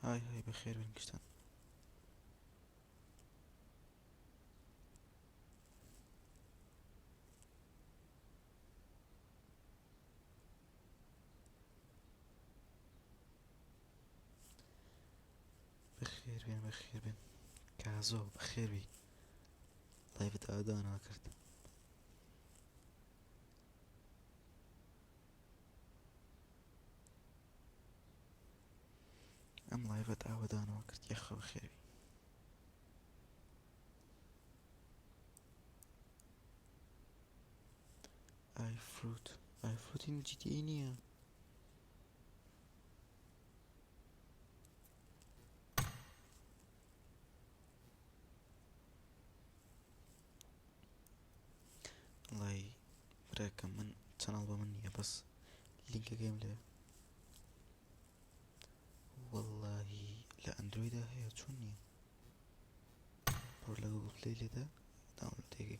هاي بخير وينكشتن. بخير بين كازو بخير بي. ضيفة أودانا كرت. أم ضيفة أودانا كرت يخو بخير بي. اي فروت إن جي تي إي نيا. الله براكم من تنالبا مني بس لينك جيم ليه. والله لا اندرويد هي تشوني بور لا جوجل بلاي لده داونلود تيجي.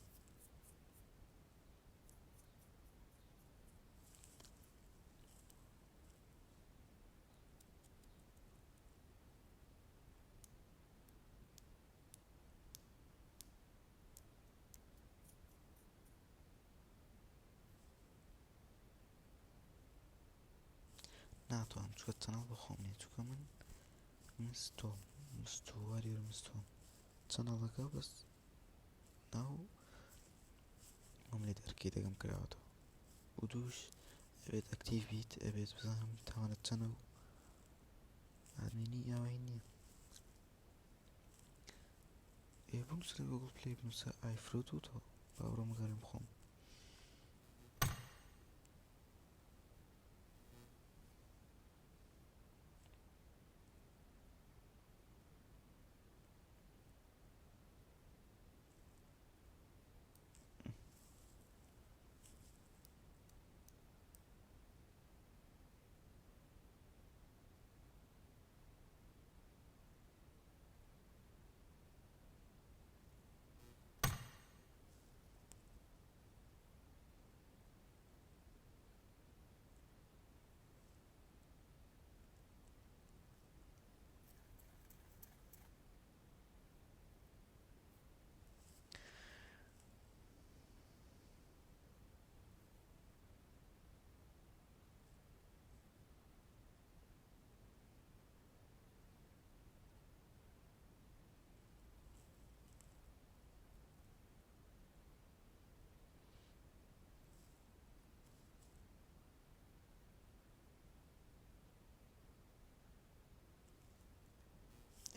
ناتو عم شو تنالبا خومني شو كمان مستو مستو واريور مستو تنالبا بس ناو اومليت اركيدا كم كراوتو ودوش ابد اكتيف بيت ابد بزاهم تاوانا تسنو عدنيني يا ويني. إيه بنوصل جوجل بلاي بنوصل اي فروت وتو باورو مغارم خوم.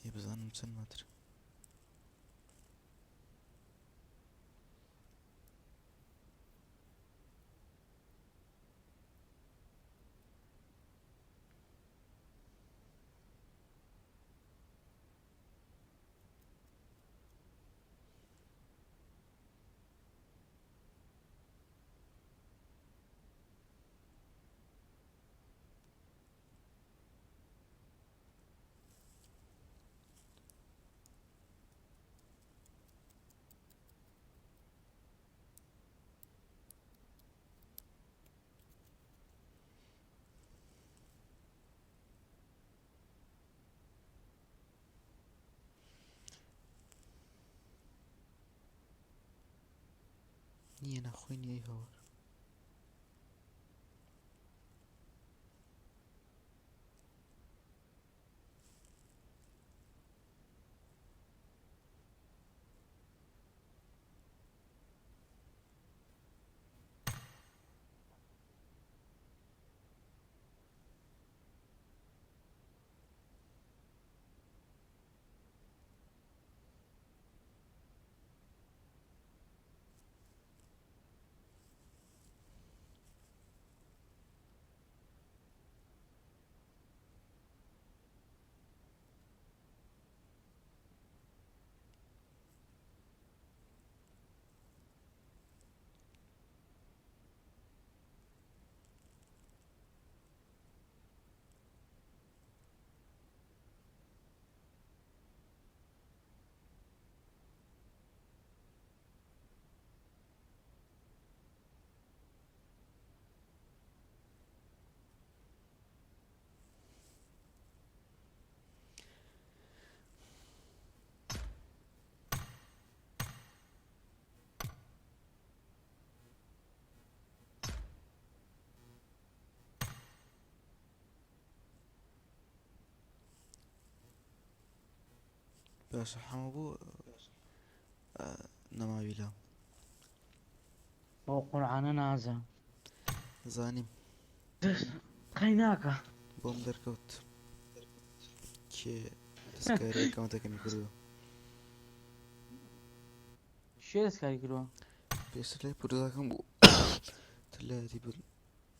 إيه بزان مسن ماتر. ني انا خويني اي هور. باشە حەمە بۆ نەماویلا بۆ قورعانە نازە زانیم قەی ناکە بۆم دەرکەوت کێ دەستکاری ئەکاونتەکەمی کردووە شێ دەستکاری کردووە پێشتر لای پورزاکەم بوو تر لایەتی بوو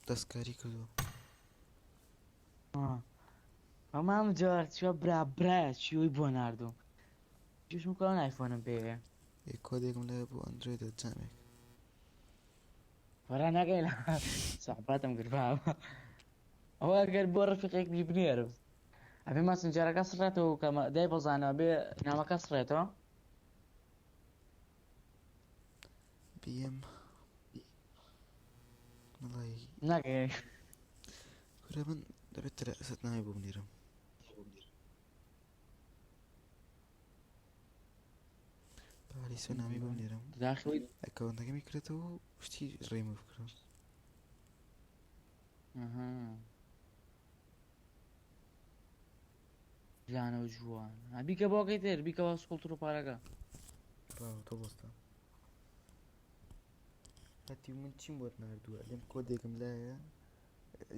دەستکاری کردووە ئەمام جار چوە برایە چیوەی بۆ ناردوو جوشم کۆن ئایفۆنم پێوێ کۆدێکم لایە بۆ ئەندرویدە جامێک وەرا ناگەی لە سەحباتم گرباوە ئەوە ئەگەر بۆ ڕەفیقێک بیبنێرم ئەبێ ماسنجارەکە سڕێتەوە کە دای بەزانەوە بێ نامەکە سڕێتەوە بیم وڵی ناگەی کورە من دەبێت ترە ئەسەت ناوی بۆ بنێرم پارەی سوێ نامی بۆ بنێرم داخلی ئەکاونتەکەمی کردێتەوە و شتی ڕێمۆڤ کردم ژیانەوە جوان بیکە بۆکەی تر بیکەوە سکوڵتر و پارەکە تۆ بۆستە هەتی من چیم بۆت ناردووە لێم کۆدێکم لایە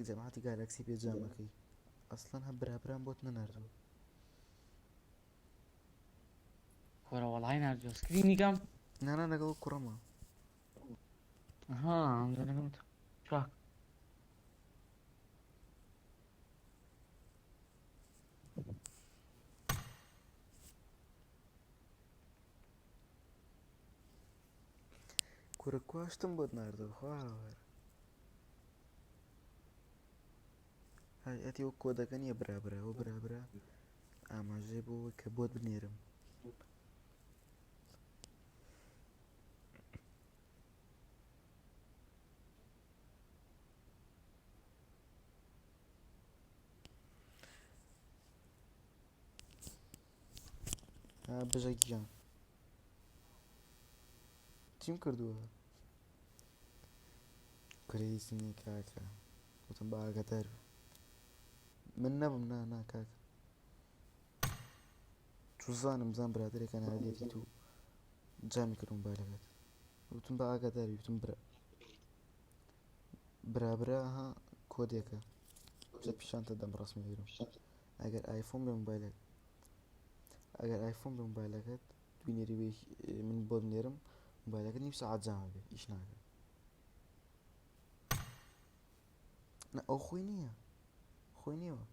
جەماعەتی گالاکسی پێجامەکەی ئەسڵەن هە برابران بۆت نەناردووە کۆرە وەڵای ناردووە سکرینی کەم نانا لەگەڵ کوڕەمە چاک کوڕە کواشتم بۆت ناردەوە خواوەر ئەتی وە کۆدەکە نییە برابرە ئەوە برابرە ئاماژەی بۆ کە بۆت بنێرم بژەگیان چیم کردووە کریسنی کاکە وتم بە ئاگادار من نەبم نا کاکە چوزانم زان برادێکە نادێتی تو جامی کرد مۆبایلەکەت وتم بە ئاگاداری وتم برابرە ها کۆدێکە بچە پیشانتە دەم ڕاستمی وێرم ئەگەر ئایفۆن بێ مۆبایلەکە ئەگەر ئایفۆن بێ مۆبایلەکەت دوینێری من بۆ بنێرم مۆبایلەکەت نیم سەعات جامە بێ ئیش ناکە ئەو خۆی نییە خۆی نییەوە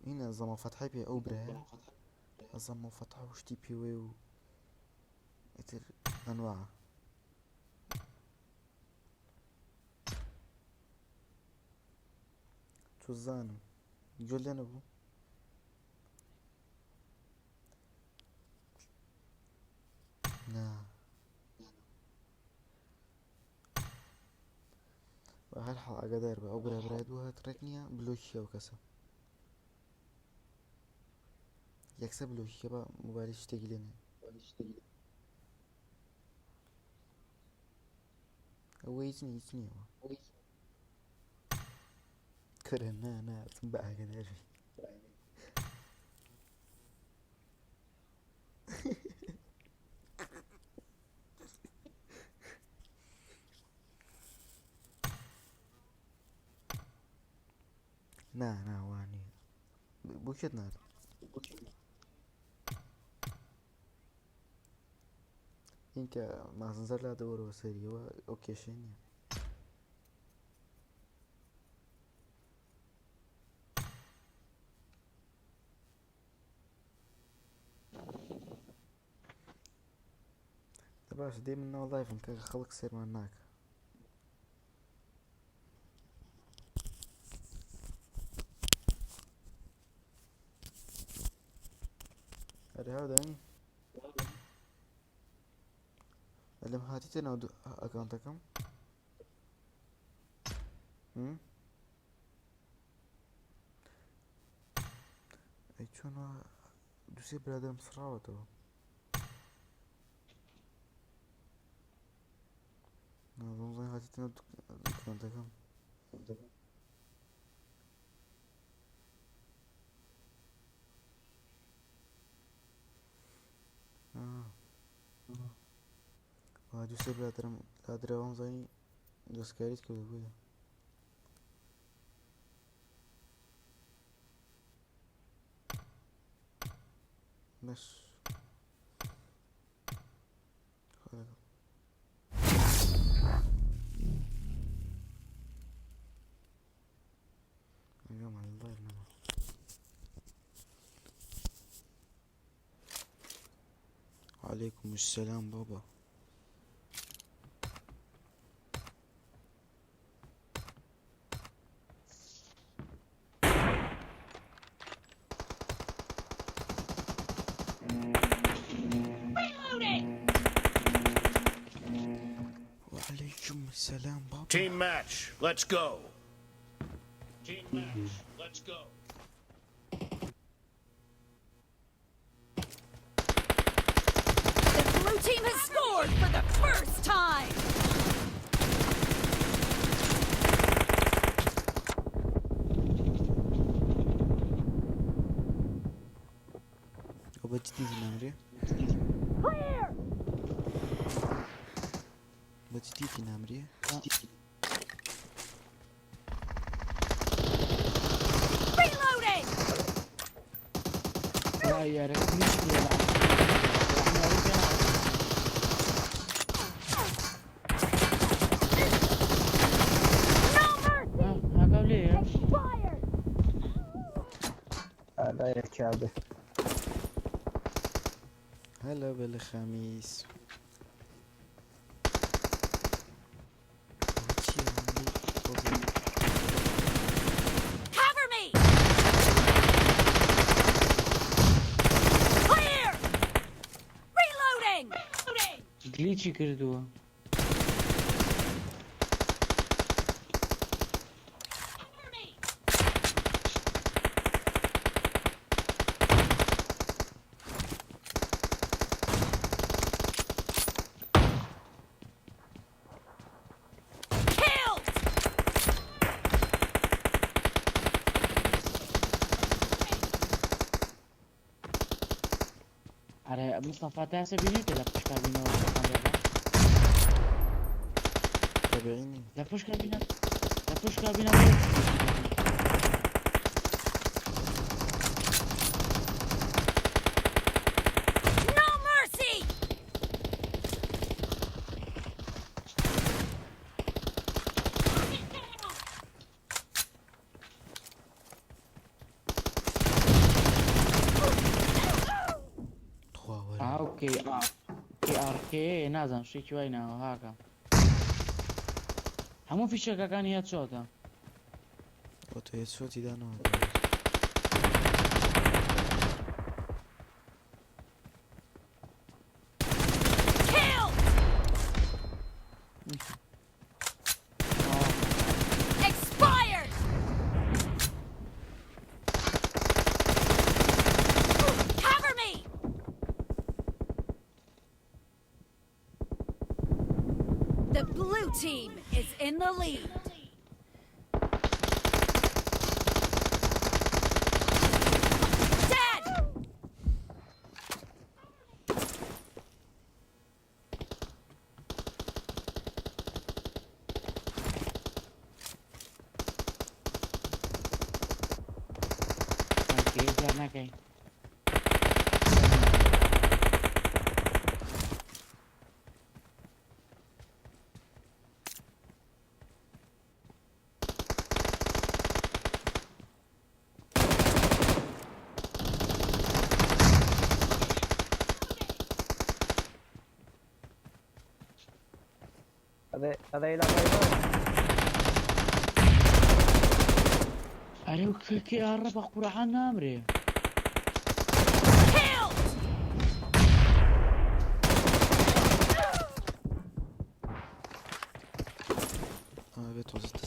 هینە زەمە فەتحی پێ ئەو برایە زەمە فەتح و شتی پێوێ و ئیتر ئەنواع چوزانم گوێ لێ نەبوو نا بە هەر حاڵ ئاگادار بە ئەو برابرای دوو هات ڕێک نییە بلۆکی ئەو کەسە یەکسە بلۆکیکە بە مۆبایلی شتێکی لێ نێ ئەوە هیچ نییەوە کورە نا وتم بە ئاگاداری نا وانییە بۆ کێت نارد اینکە مازنجەر لا دەوەرەوە سەریەوە ئەو کێشەی نییە باشە دێ من ناو لایڤم کە خەڵک سێرمان ناکە هەرێ هاودانی لەم هاتیتە ناو ئەکاونتەکەم ئەی چۆنە دووسێ برادەرم سڕاوەتەوە نازڵی هاتیتە ناو ئەکاونتەکەم دووسێ برادرم لادراوەم زانی دەستکاریت کردو بووە باش اليوم على الله يرحمه. وعليكم السلام بابا. وعليكم السلام بابا. Team match, let's go. Team match, let's go. The blue team has scored for the first time! وبجدي في نامري Clear! بجدي في نامري Reloading! لا يا ريت مشكلة No mercy! ها قبلي Expired! هذا يا كعبة. هلا بالخميس. Cover me! Clear! Reloading! گلیچی کردووە Cover me! Killed! آره مصطفى تاسە بینێت لە پشکا بینەوە تابعيني. لە پشکا بینە لە پشکا بینەوە No mercy! اوكي كي ار كي نازم شتێکی وای ناوە هاکە هەموو فیشەکەکانی هات چۆتە وتو يسوتي دانو. Killed! Expired! Cover me! The blue team is in the lead. Dead! اوكي زار ناکەی هذا يلعب أيضا. ئەرێ و کێ ئاڕە بە قورعان نامرێ Killed! بيت وسط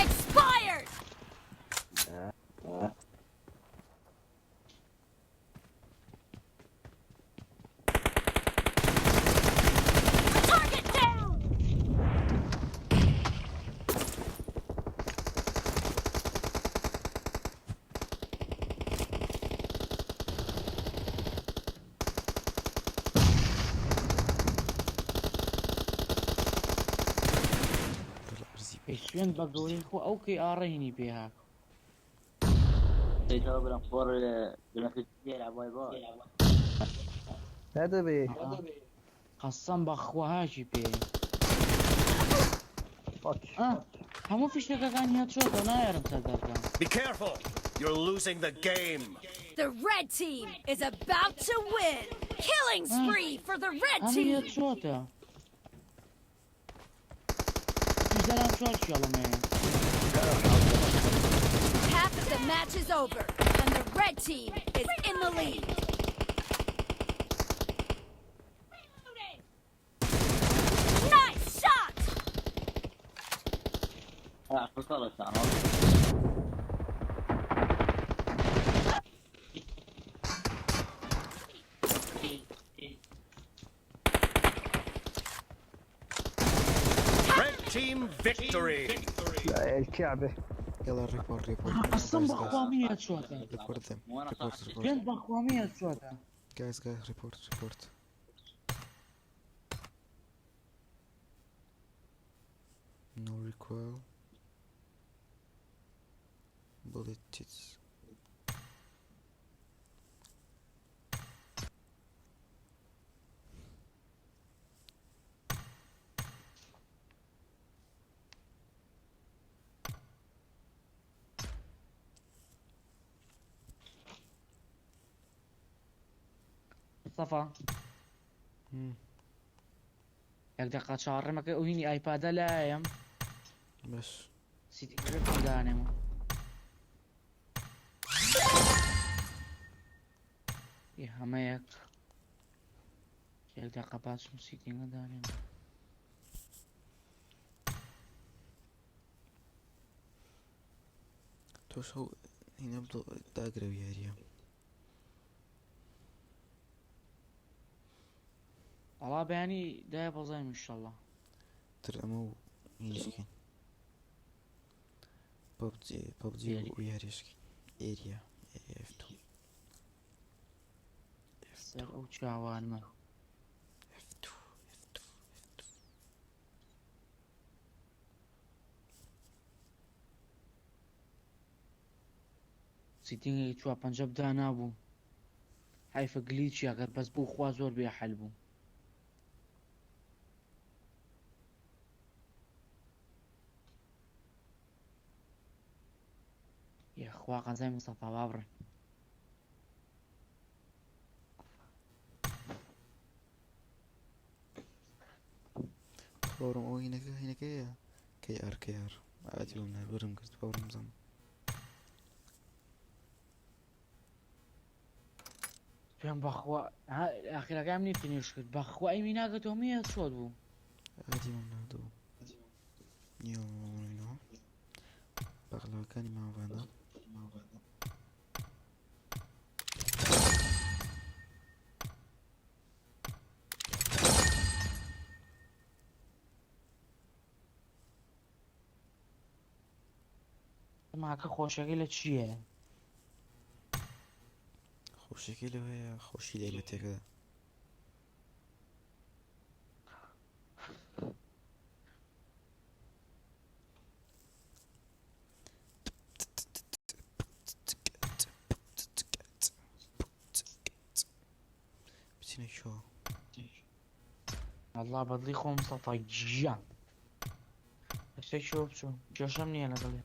Expired! شوێن بە گەورەی خۆ ئەو کەی ئاڕێنی پێها تيجي بلا فور بلا في الدير عباي باي ندبي قەسەم بەخواهاشی پێ فك هەموو فیشتەکەکانی هەچۆتە نایارم سەردەرکەم Be careful! You're losing the game! The red team is about to win. Killing spree for the red هەموو team. هەچۆتە فیشدەران چۆر شێڵمێ Half of the match is over, and the red team is in the lead. Nice shot! فصلت انا Red team victory! لا الكعبة يلا ريبورت قەسەم بەخوامی هەچۆتە ريبورت them وانا ريبورت صاحبي ريبورت پێم بەخوامی هەچۆتە guys report no recoil bullet hits سەفا یەک دەقا چاڕێمەکە ئەو هینی ئایپادە لایەم باش سیتیگرێتم دانێمە هەمە یەک دەقا باشم سیتینگە دانێمە توش هو هنا بدو داقرا وياريا والله بياني دايا بەزایم انشالله ترى امو يشكين PUBG وياريشكين اريا F2 سەر ئەو چاوانمە F2 سیتینگێکی چوار پەنجە بدا نابوو حیفە گلیچی ئەگەر بەس بوو خوا زۆر بێ حەل بوو یەخوا قەزای مستەفا بابڕێ باورم او هنا كي ار عادي ومن الورم قصد باورم زم پێم بەخوا ئاخیرەکەم نیتنیش کرد بەخوا ئەیمی ناگەتەوە میە چۆت بوو عادي ومن هدو نيو بغلا كان ما فانا ماکە خۆشەکەی لە چییە خوشي لو هي خوشي لعبتك كذا بتينا شو والله بەدڵی خۆم مستەفا گیان هەشتێک شۆ بچوو کێشەم نییە لەگەڵێ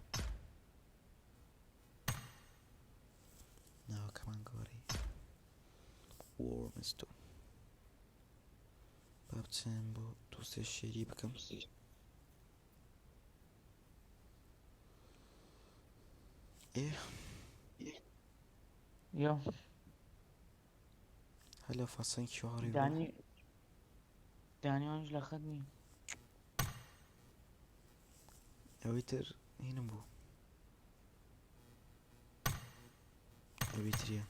No, come on, Gory. War MsTo. Babcem, bo tu se شيري بكم. ايه یۆ هلا فصلين شهري دانیوانش لە خەت نی اويتر هنا بو اويتريا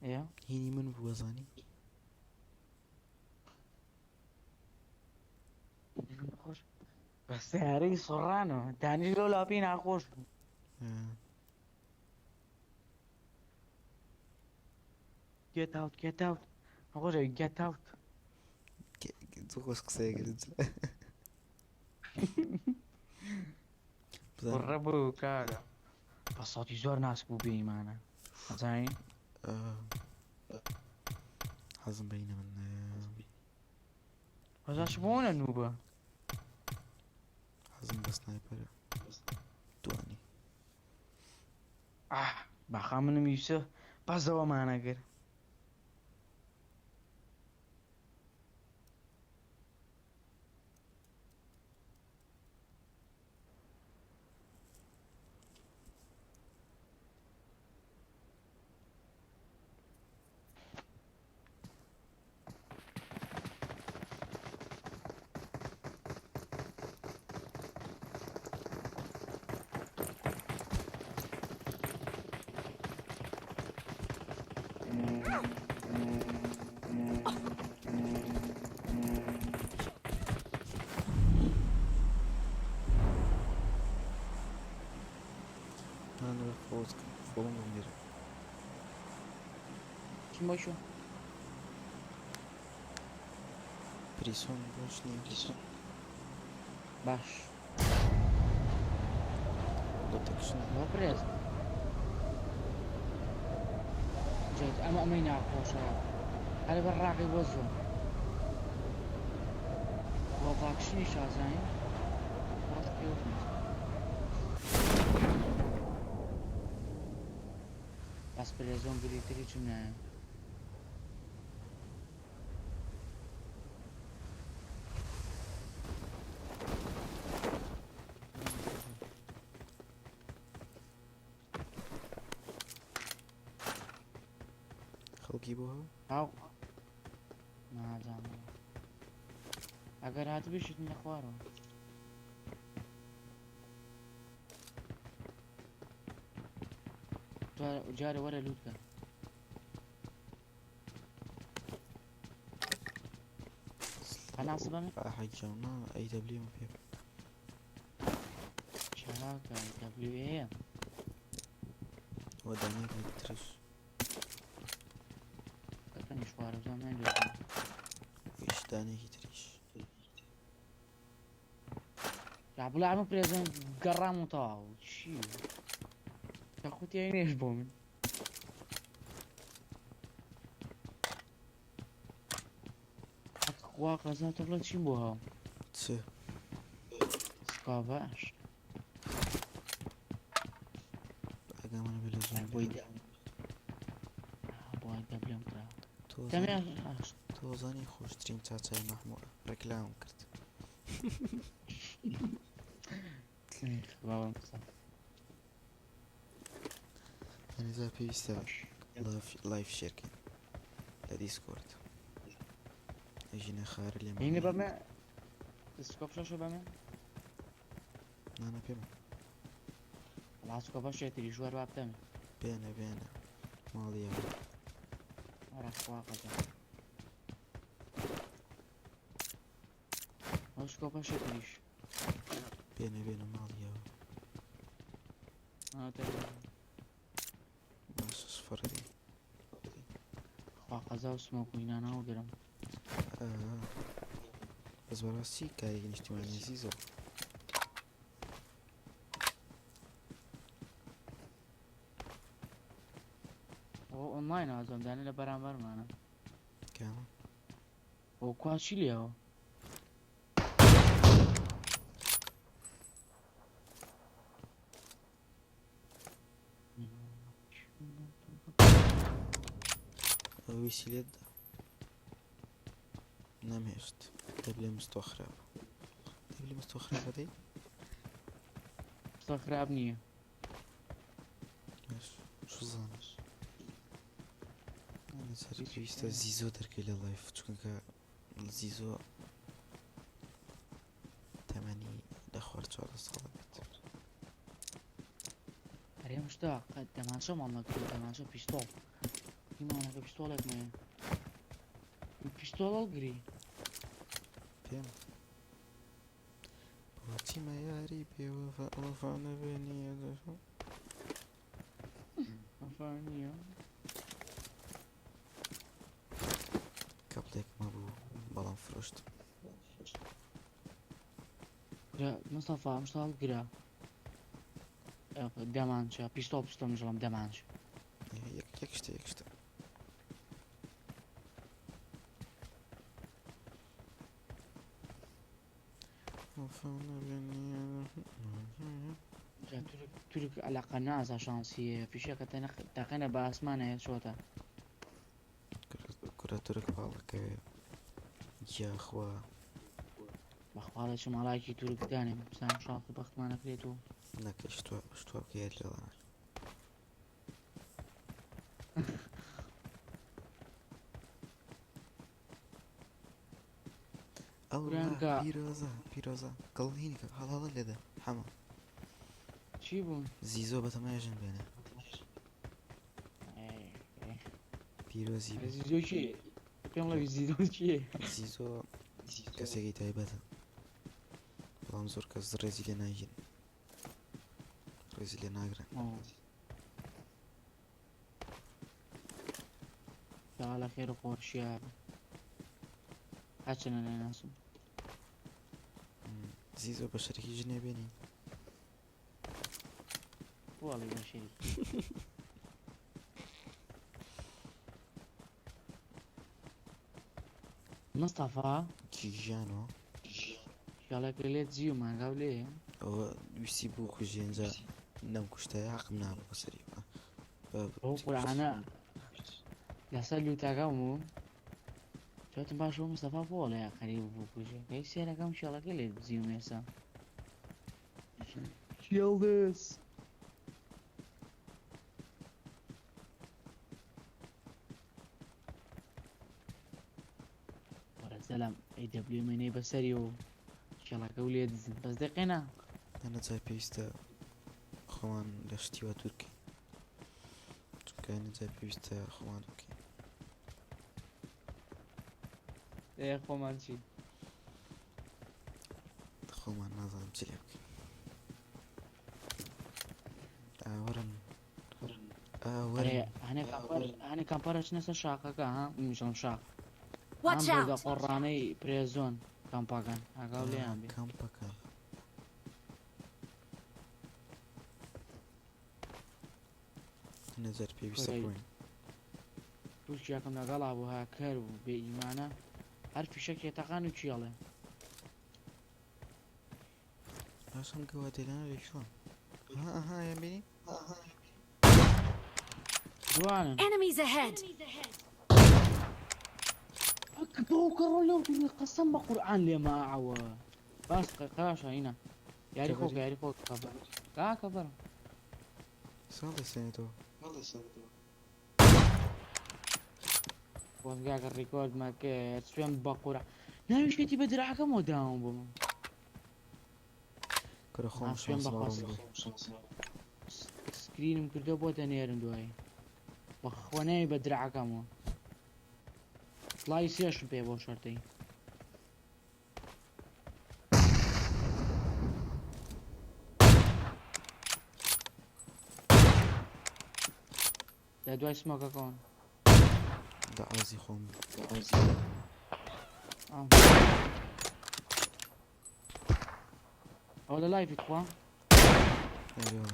ئێ هيني من بو وزاني خۆش بە سیارەی سڕانەوە دانیش لەو لاپی ناخۆش بوو get out خۆشەوی get out زوغوش قصية قلت بزانم بڕە بوو کارە بە سەڵی زۆر ناسک بوو بێیمانە ئەزانین حەزم بەینە من هەزاش بۆنە نوبە حەزم بە سنایپەرە دوانی باخا منم ویسە بەزەوەمانەگر من رو فوز کن فوقم رو میره چی باشو پریسون باش نیست باش دو تکشن بۆ پرێز جێت ئەمەی ناخۆشەوە هەرە بەر ڕاقی بۆ زۆر بۆ ڤاکسینی شازانی بەس پرێزۆم گریتری چم نایە خەڵکی بۆ هەو هاو نازانم ئەگەر هاتبێشت لە خوارەوە جارە وەرە لووتکە هەناسە بەمێ حەجاونا ئەی دەبلی من پێ چاکە دەبلیوێ وە دانێکی ترش ئەەکەنی خوارە زۆمان لێ ویش دانێکی تریش یا بڵێ ئەمە پرێزم گەڕام و تەواو چی کە خوتیای نێش بۆ من وا قەزا تۆ بڵێ چیم بۆ هاو چ سکا باش ئەگا منە بێ لە زۆر بۆی بۆی دەبلێم کرا تۆ دەمێ زانی خۆشترین چاچای مەحمووە ڕێکلام کرد باوەم قسە هەنێزا پێویستە لایف شێرکەین لە دیسکۆرد ئەژینە خارە لێ بینی بەمێ سکۆپ شەشە بەمێ نانە پێم لاسکۆ بەشێتری ژوەر وا بتەمێ بێنە ماڵیە وەرە خوا قەزا ئەو سکۆ بەشێتریش بێنە ماڵیەوە باشە سفەڕی خوا قەزا و سمۆکوینا ناوگرم بەس بەڕاستی کارێکی نیشتیمانی زیزە ئەو ئۆنلاین ئازۆمدانە لە بەرامبەرمانە کامە ئەو کواچی لێەوە ویسی لێتدا نەمێشت دەبلێ مستۆ خراپە دەبلێ مستۆ خراپە دەی قسە خراپ نییە باش شوزانش سەر پێویستە زیزۆ دەرکەی لە لایف چونکە زیزۆ تەمەنی لە خوار 14 ساڵە بێت هەرێ مشتا دەماشە ماڵنەکە دەماشە پیستۆڵ هیمانەکە پیستۆڵێکمەیە پیستۆڵ هەڵگری پێم بۆچی مەیاری پێوەفا ئەوەفا نەبێنیە ئەفانیە کەپڵێک مەبوو بەڵام فرۆشتم مستەفا ئەمشتا هەڵگرا دمانچە پیستۆ مژڵم دەمانچ یەک شتە تورک علاقە نازە شانسیە پیشەکە تەقەنە بە ئاسمانەیە چۆتە کورە تورک پاڵەکە یاخوا بەخواڵە چ ماڵایکی تورکدانێ سام شاڵ بەختمانەکرێت و نەکە شتوە بکە لێڵان برانکە. پیرۆزە گەڵهینیکە هەڵاڵە لێدە حەمە چی بوون زیزۆ بەتەمایژن بێنێ پیرۆزی زیزۆ چیە پێم لەوی زیزۆ چیە زیزۆ کەسێکی تایبەتە بەڵام زۆر کەس ڕێزی لێ ناگین ڕێزی لێ ناگرن لە خێر و خۆشیە هەچەنە نەناسم زیزۆ بە شەرێکی ژنێ بێنی وەڵی بەشێری مستەفا کیژیانەوە شاڵێک لێت جی و مانگاو لێ ئەوە ویستی بوو کوژێنجا نەم کوشتای حەقم نابوو بەسەری ئەو قورعانە لەسەر لوتاکەم و چۆتم باشەوە مستەفا بۆڵەیە قەریب بوو کوژێ کەی سێرەکەم شێڵەکە لێت بزی و مێسا شێڵدەس وەرەزەلام AWMنەی بەسەری و شێڵەکە و لێ دزن بەس دەقێنا نەجار پێویستە خۆمان لە شتیوە تورکی چونکە نەجار پێویستە خۆمان بکەین خۆمان چی خۆمان نازانم چ لێ بکەین ئاوەرن هەنێ کامپەرە چنە سەر شاقەکە ها میشڵم شاق Watch بۆ out! قۆڕانەی پرێزۆن کامپاکان ئاگاو لێیان بێ کەمپەکە نەجار پێویستە بڕۆین تووشیاکەم لەگەڵا بوو هاکەر و بێ ئیمانە هەر فیشەکێتەقان و چیاڵێ باشم گەوا دێلانە لێ چۆن ئەها یان بینی جوانن Enemies ahead! بۆکەڕۆ لەو دوێ قەسەم بە قورعان لێمە ئاوە باش قەشە هینە یاری خۆ یاری خۆ کاکە بەرم ساڵ دەسێنێتەوە بۆزگاکە ڕیکۆرد مەکرد سوێن بە قورع ناویشێتی بە دراعەکەمەوە داوام بووم کورە خۆم سوێن بە شانس سکرینم کردو بۆ دەنێرن دوایی بەخۆنەی بە دراعەکەمەوە سڵای سێشم پێ بۆ شەرتەی لە دوای سمۆکەکەون دا ئازی خۆم ئەو لە لایفت خوا یاریەوە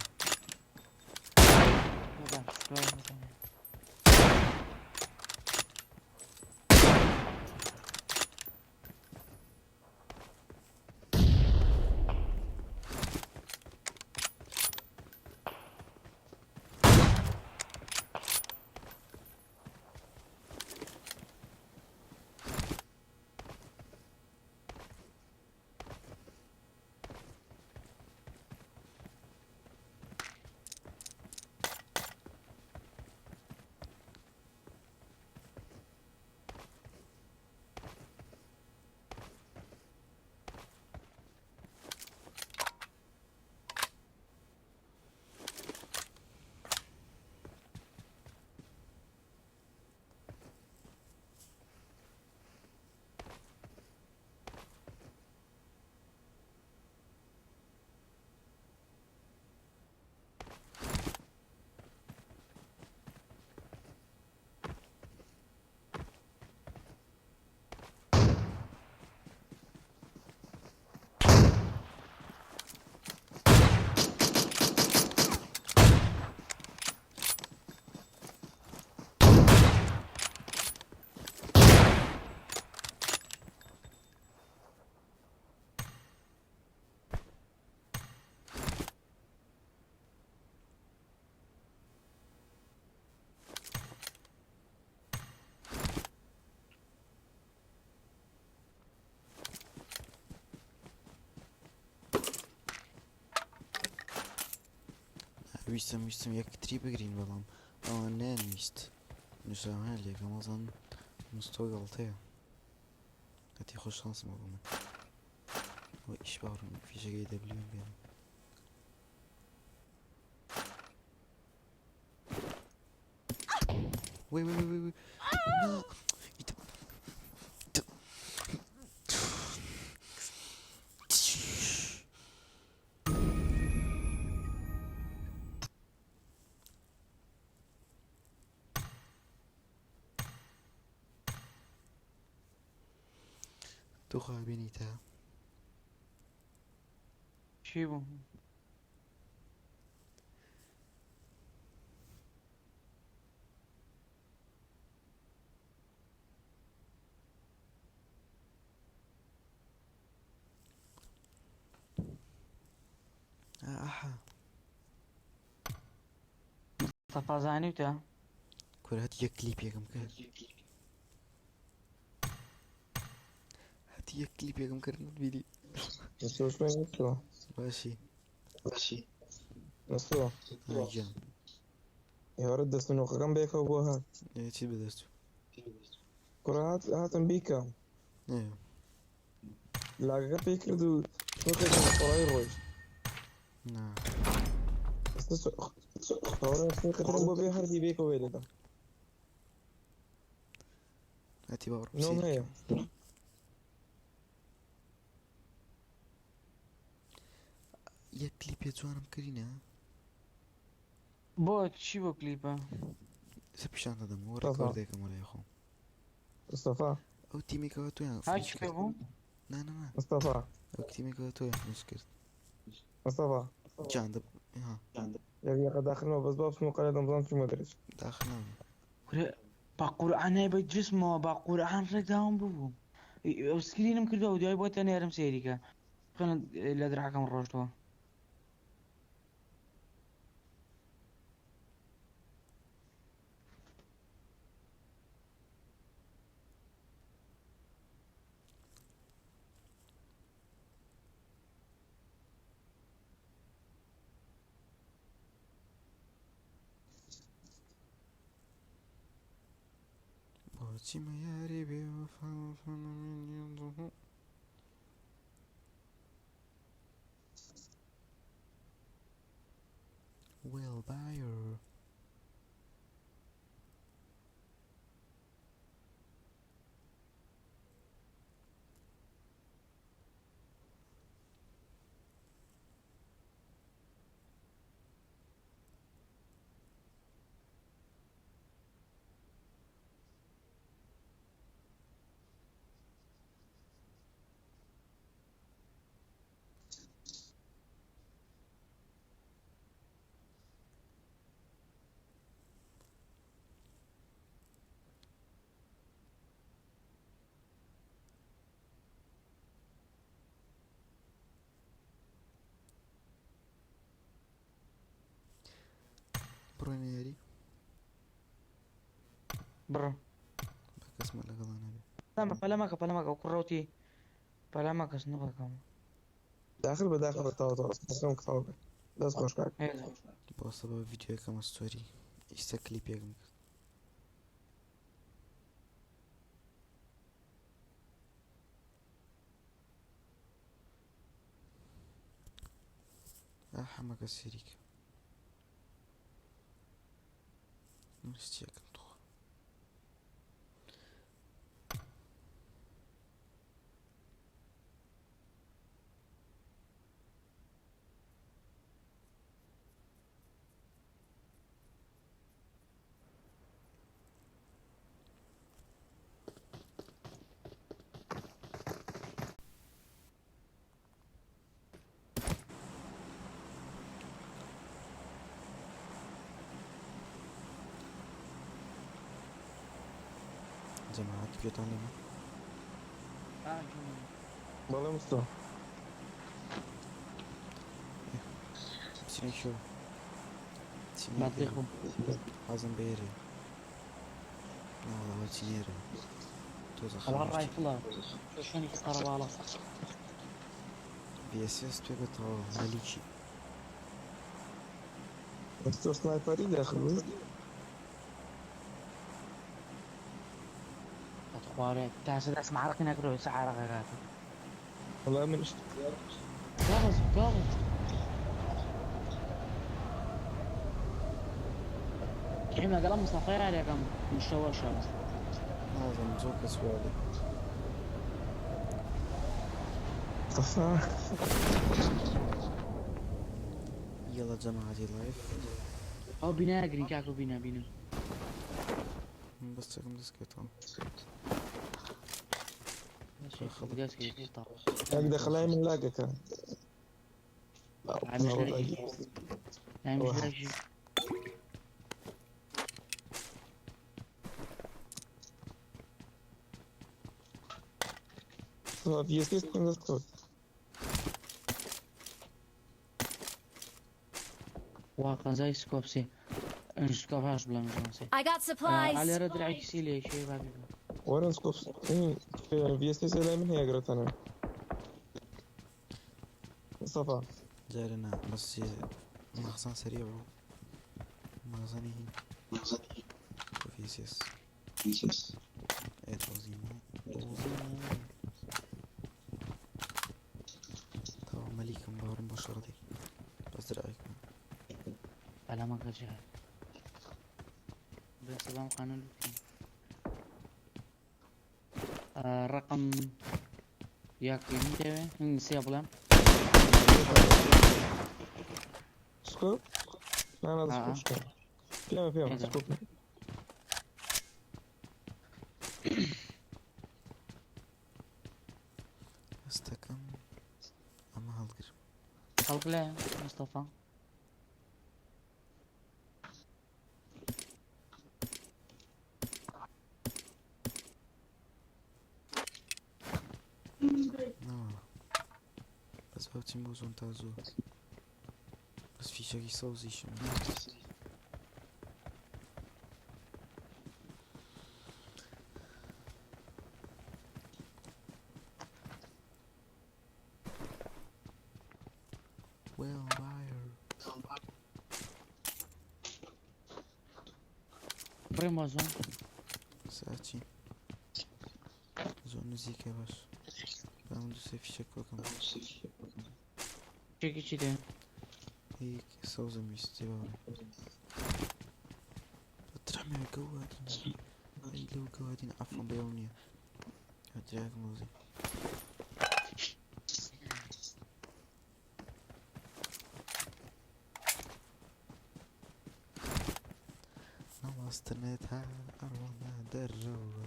ویستم یەکتری بگرین بەڵام ئەوان نانویست نووسراوان لێکە مەزان MsTo گەڵتەیە هەتی خۆش شانسمە بۆ من ئەوە ئیش باڕم فیشەکەی دەبلیوم بێنم وی تو خوابینیتە چی بوو؟ ئاها سەفا زانیوتە؟ کورە هەتی یەک کلیپێکم کرد هەتی یەک کلیپێکم کرد نەتبینی MsTo باشی MsTo گیان ئێوارە دەستنۆخەکەم بێکەوە بۆ هات چی بەدەست کوڕە هاتم بیکە لاگەکە پێی کرد و نۆکێکم خۆڕایی ڕۆیشت نا خەوەرە بۆ بێ هەردی بێکەوە وێ دەدەم هەتی باوەڕم نۆم هەیە یەک کلیپێ جوانم کردینە بۆ چی بۆ کلیپە؟ سە پیشان دەدەم وە ڕێکۆردێکم وەلای خۆم مستەفا ئەو تیمێکەوە تۆیان ها چی پێ بوو؟ نا مستەفا ئەو تیمێکەوە تۆیان فنیش کرد مستەفا جان یەکێکە داخلەوە بەس با بچمە قەلە دەمزان چوومە دەرەچ داخل ناوم با قورعانای بە جسمەوە با قورعان ڕێکداوم ببوو ئەو سکرینم کردەوە و دوای بۆتە نێرم سێریکە بخەنە لە دراکەم ڕۆشتەوە بۆچی مە یاری بێوەفا وێڵ بایر بڕۆینە یاری بڕۆ بە کەسمە لەگەڵانە بێ پەلەمەکە کوڕەوتی پەلەمەکەس نەبەکەم داخل بە داخل بە تاوە حەسەم کتاوە بێ دەست خۆش کاک بۆ سەبە ڤیدیۆیەکەمە ستۆری ئیستا کلیپێکم کرد حەمەکە سێریکە مستیەکەم تۆ جەماعەت گوێتان لێمە بەڵێ مستۆ بچینە کێوە باتێخ حەزم بێرێ ناوەڵاوە چینێرە تۆزە خەڵا ڕایفڵە شوێنی قەرەباڵە VSS توێ بێتەوە مەلیکی MsTo سنايبري داخل وي خوارێ تاسە دەست معرەقی نەکرۆ سەعارەکەکاتە والله من اشت گاڵز گاڵز كيما قال مصطفى عليكم مشوار شمس لازم زوك سوالي صفا يلا جماعتي لايف او بناء جرين كاكو بناء بس تكون ديسكتون ماشي خلاص كيف طاق هكذا خلاي من لاقة كان يعني مش لاقي في يسكيس كون ديسكورد واقع زي سكوبسي سكوبهاش بلا مجنسي I got supplies. على رد العكسي لي شيء بابي ورا سكوبس في يسكيس لا من هي قرأت أنا مصطفى جارنا بس مخزن سريع مخزني فيسيس ايه توزينه طبعا مليك مبار مباشرتي بس رأيكم على ما كجاه بس بام قانون رقم ياكي انت سيابلان سكوب لا هذا سكوب فيها سكوب استكم اما هالقر خلق له مصطفى بس بابتي موزون تازو بس في شيء يسوي شنو Well wire بريمو زون ساعتي زون نزيك يا باش بعمل سيف شكوى كمان تشيكي تشيكي هيك سوزن بيستيباري بترحمي قوادين اي لو قوادين عفوا بيونية هدراك موزي نواستنتها أرونا دروا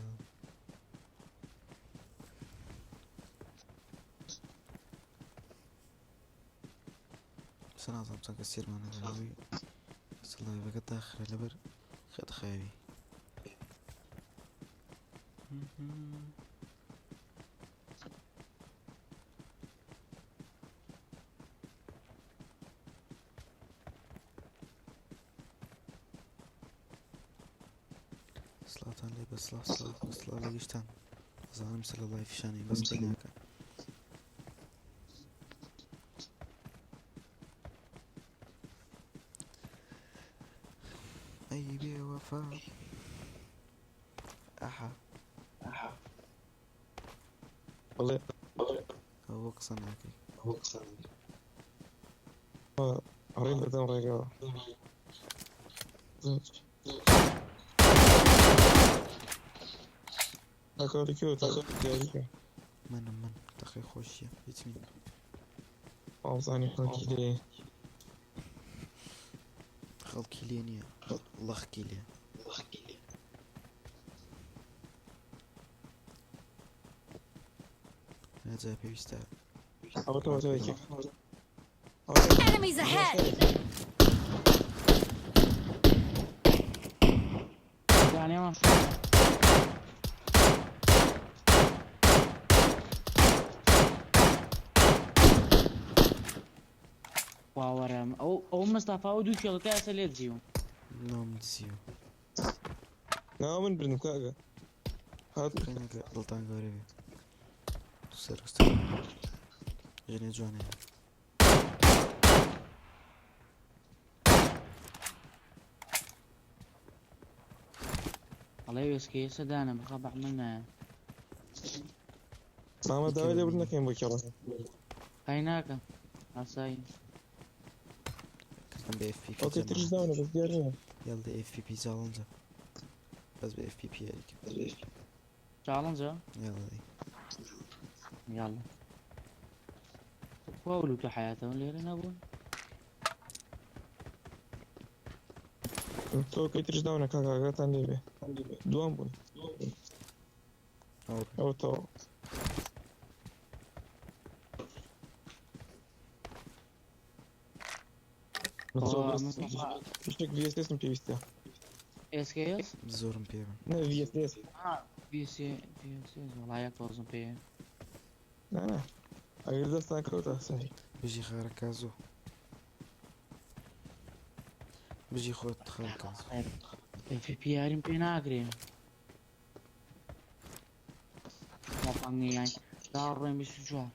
بس أنا أظن كثير من الغاوي بس الله يبقى داخل لبر خد خاوي صلاة علي بس صلاة لقيشتان ظالم صلى الله في شاني بس بيناك أي بي وفاء أحا والله هو قصناك عرين بدم رجع أكو كيوت جاريك من تخي خوشية يتمين أوصاني حكي ليه خل كيلينيا الله كيليا هذا بيستاهل أوتو كيف Enemies ahead! يعني ما واورم او مصطفى او دوش يلا كاس اللي تجيو نوم دسيو لا من برنو كاغا هات كاينك غلطان غريبي تسير استر جاني جواني الله يوسكي سدانا بخاب عملنا ماما داوای لێ بردن نەکەین بۆ کێڵە هايناك عصاي کردم به FPP ئەوکەی تریش جەماعەت. داونە بەس دیار نییە يلا FPP چالنجە بس به FPP هيك تشالنجا يلا دي يلا واولو حياتهم ليرنا ابو تۆکەی تریش داونە کاکاگاتان لێ بێ دوام بوون أوكي. ئەو تەواو شتێک VSSم پێویستە اس كي اس زورم بيبن نە VSS بي سي والله ياك توزن بي نه ئەگەر دەستان کەوتە سەری بيجي خارك كازو بيجي خوت خارك كازو في بي ارين بي ناغري ما باني يعني دارين بيسجوا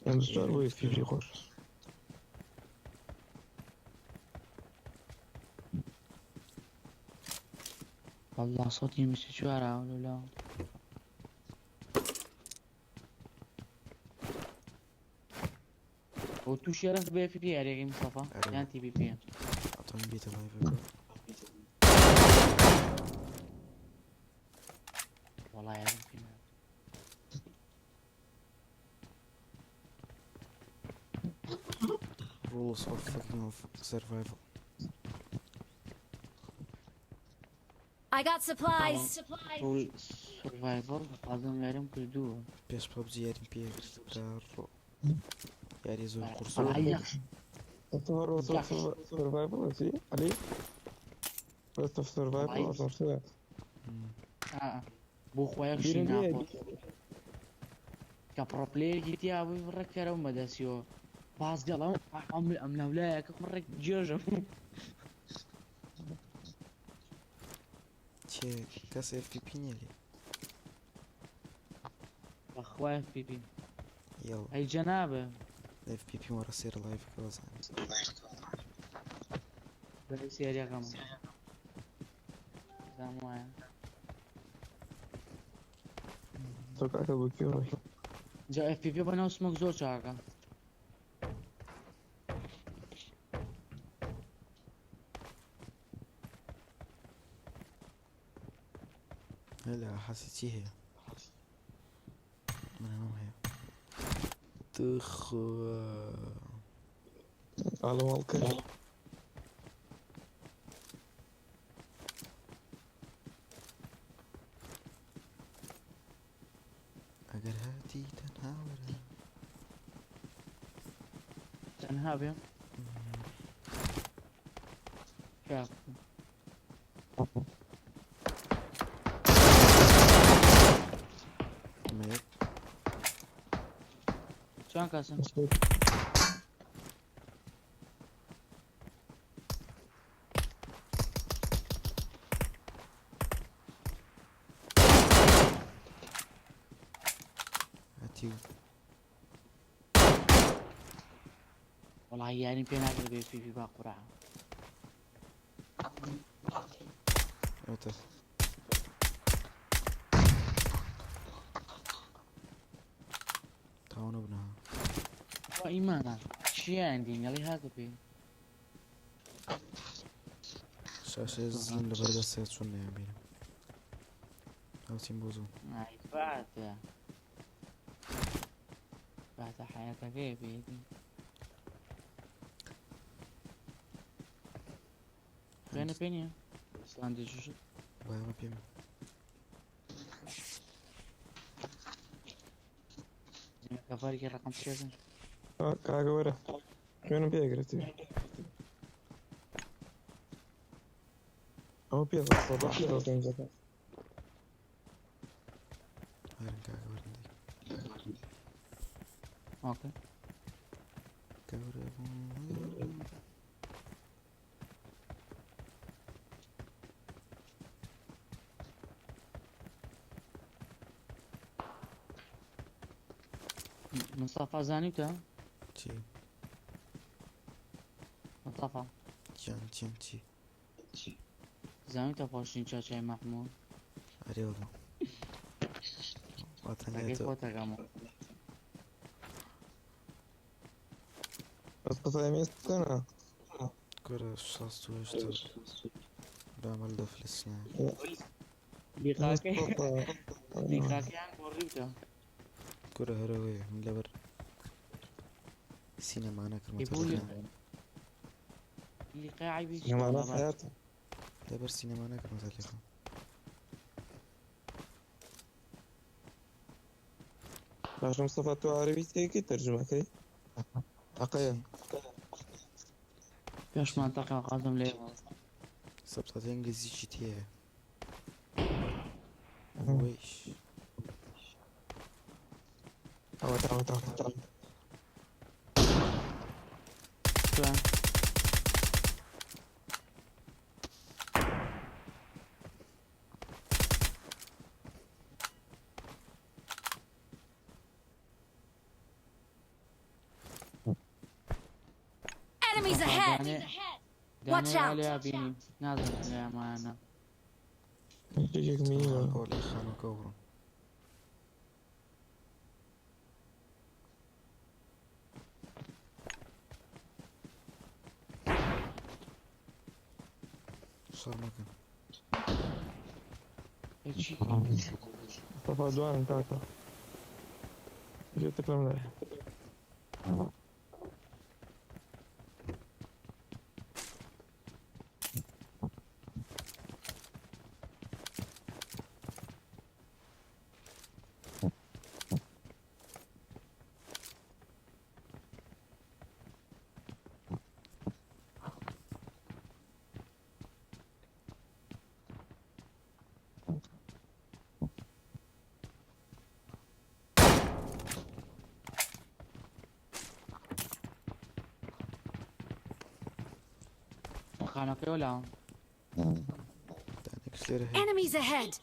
ئەمستوار بۆ فیفری خۆش والله صوتي مش شوارع ولا لا وتو شرفت بي في بي اريك مصطفى أيوة. يعني تي بي بي أعطوني بيتا لايف أقول. والله يا ربي rules of fucking survival. I got supplies. رول سرفايفر قادم يرم كردوه بيش PUBG يارين بيه كارو ياري زور والله قرصو يخ الظهر سرفايفل سي علي بس في سرفايفل أصلا شو بو خويا شينا كبرو بلاي جي تي ابي بركر ومداسيو باز يلا عمل املا ولا كمرك جوجم چه کس FPP نیلی اخويا في بي يلا اي جنابه FPP مرة سير لايف كوزان بس يا رقم زمان توقعت أبو كيوري جا اف بي بي بنا اسمك زور شاكا هلا حسيتي هي من هنا هي تخ على مالك اگر هاتي تنهاورا تنهاب شاف ميت شلون قاسم هاتي والله يعني بين اقرب في باقرعه اوتا تعاونوا ابنها وايمانا شي عندي يلي هذا بي شاشة زين لبرد السيد شو نعم بينا او تيمبوزو هاي بعد حياتك كيف يدي خلينا بيني بس عندي جوجو باي ما بيم كفارك رقم 3 كاغا ورا وين بيقرتي أو بيضا صباح بيضا تنزل هايرن كاغا ورندي اوكي كاغا مصطفى زاني تا چی مصطفى جان تي زمین تا پاشین چاچای محمود آره والله وطنية تاکی تو خودتا کامو بس قصة MsTo كرة شاستو اشتو بعمل ده فلسطين دیقاکی مصطفى دیقاکی هم بوریتا كرة هروية من لبر سينما أنا يقول كرمتلخنا لقاعي بيش يا معنا والله حياته لبر سينما أنا كرمتلخنا باش مصطفى تو عربي تيجي ترجمة كي عقيا فيش منطقة قادم ليه سبتات انجليزي جي تي ويش تعال شلون Enemies ahead! Watch داني out. عليها بيني نازل عليها معنا يجيك مين قول خانو كورو صار مكان هيك شي مصطفى دوان تاعك جيتك لملاح خانقي ولا تاني كسير هيك Enemies ahead!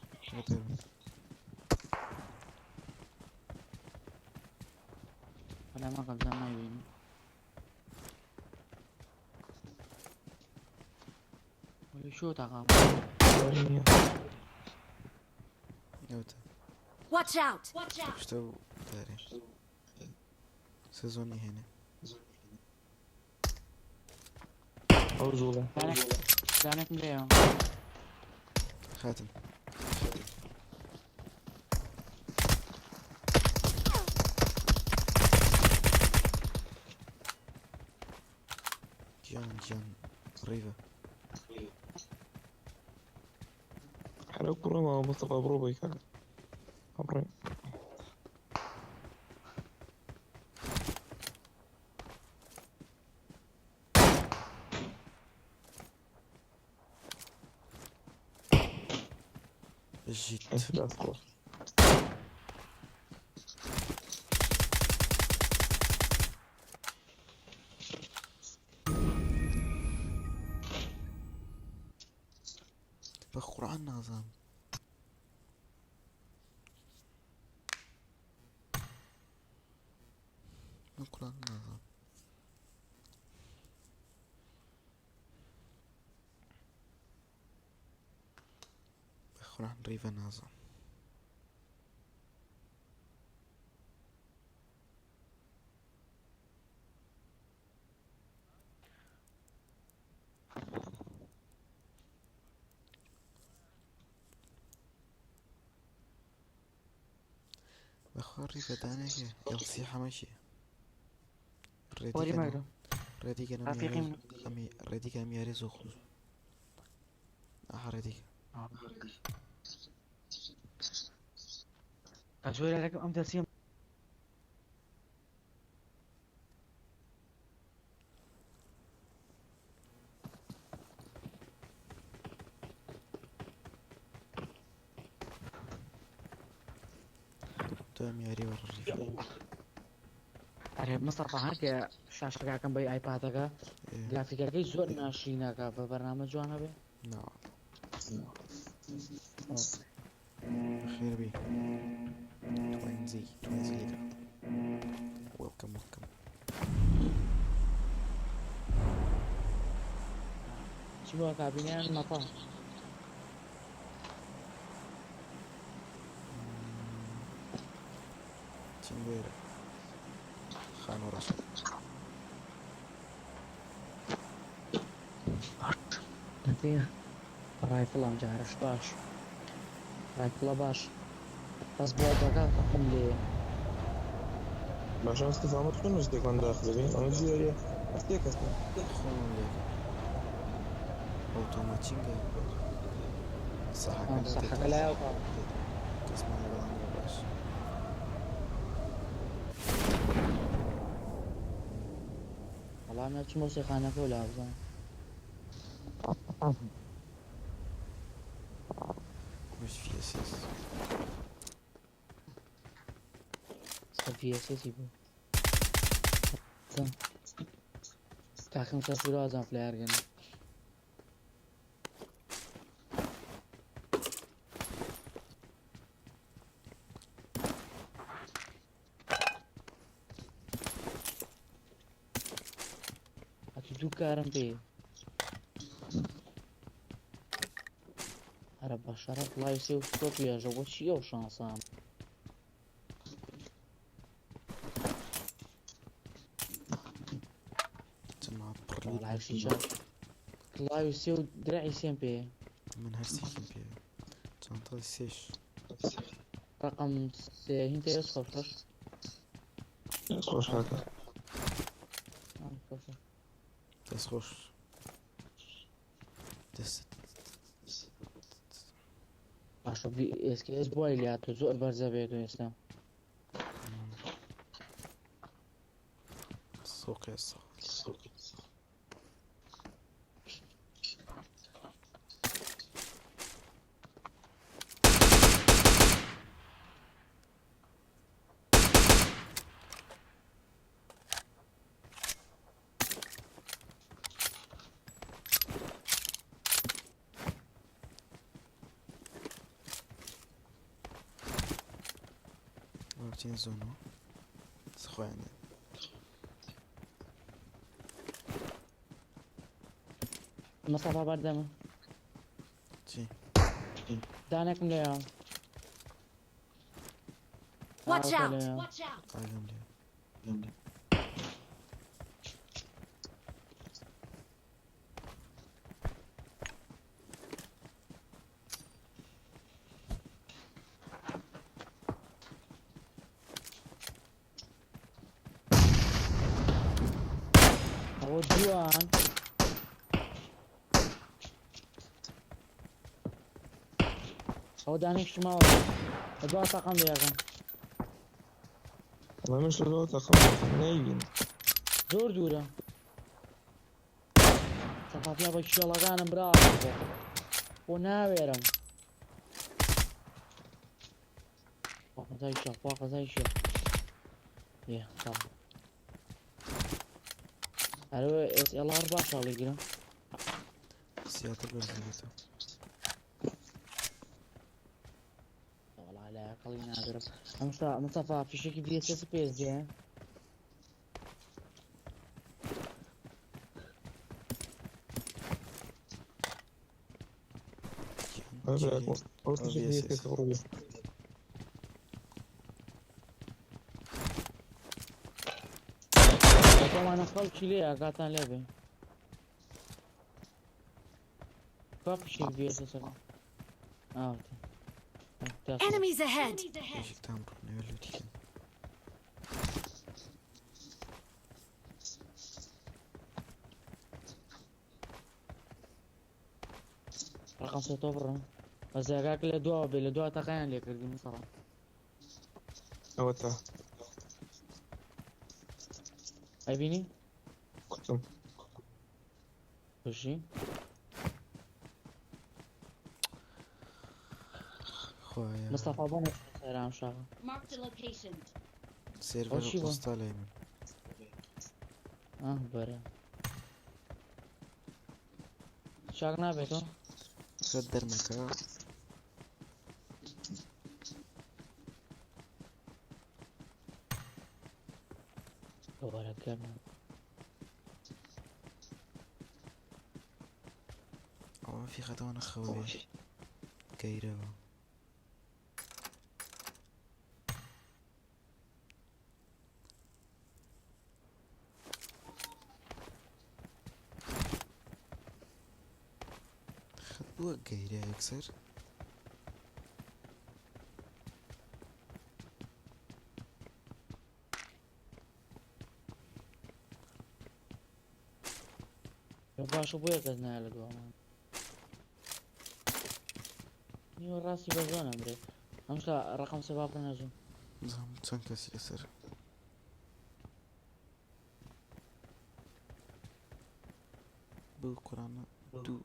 ولا ما قبل ما يبيني ولا شو تقام يوتا Watch out! اشتو داري سيزوني هنا عوزولة دانك مليهم خاتم جان ريفا حلو كرة مع مصطفى بروبي كان عبرين جيت لا أصبر بقرآن نظام القرآن نظام بقرآن ريفا نظام بخوري بدانك يصيح ماشي وري مايرو ريدي كان رفيقي من أمي ريدي كان مياري زوخلو ريدي أجوري لكم أم ترسيم تو مياري ورا الريف أرهب مصطفى هناك شاشة كان بي آيبادك جرافيكا كي زور ناشينك ببرنامج جوانا بي نعم خير بي توينزي ليدر ويلكم شبه كابينة المطار. تنوير خانو رشد نتيه رايفل ام جارش باش رايفل باش بس بودك تقوم لي باشه استفامت کن مش تکان داخل بین آن دیگه هستی کسی خونو ليك اوتوماتينغا صح كلا صح تيتا لا يوقع تسمع لغانا باش والله ما تشمو سيخانة ولا أبزان مش في اساس في أساسي بو تاخم سفيرو أزان فلاير جنة أتدو كارم بي هرب بشرف لا يسيو سكوبيا جوا شيو شانسان تما والله برليد عايشي شاف لا يسيو دراعي سين بي من هرسيكين بيه تنطي سيش رقم هنت يسخر فش خوش هکا تسخوش دست عشان بي اسكي اسبوع اللي هاتو زور برزا بيتو يسلم السوق يسا وابتين زونو سخواني مصطفى بردمه جي دانك مليون Watch out! Watch out! قايلهم لي هو جوان هو دانك شمال ادوار طاقم ليغن ما مش لو تخمم نيجين زور دورة صفافيا بشيلغان برافو وناويرم فوق زي شو فوق زي شو يه طبعا الو اس ال 14 اللي قلنا سيادة برزيلتا والله لا خلينا اقرب مصطفى في شكل في اس اس بي اس دي هذا يكون أو تجي هي كتغرب طبعا انا خلت ليه قاطع لعبه كيف شيء في اس اس اه Enemies ahead! ايش تامر نيولو تيكن رقم ستوبر بس هاك لدوا تقين لك رقم صراحه أو تا ايبيني كتم وشي خويا مصطفى بونس سيرام شغل Marked a location. سيرفر وشي بو؟ بوسطة ليمن برا شغنا بيتو خدر مكا دوباره كمل ما في خطوة أنا خوي كيرو خطوة كيرو يكسر باشا بويا كزنا على دوام نيو راسي بزون امري همش لا رقم 7 نجم زهم تنكس يسر بالقرآن دو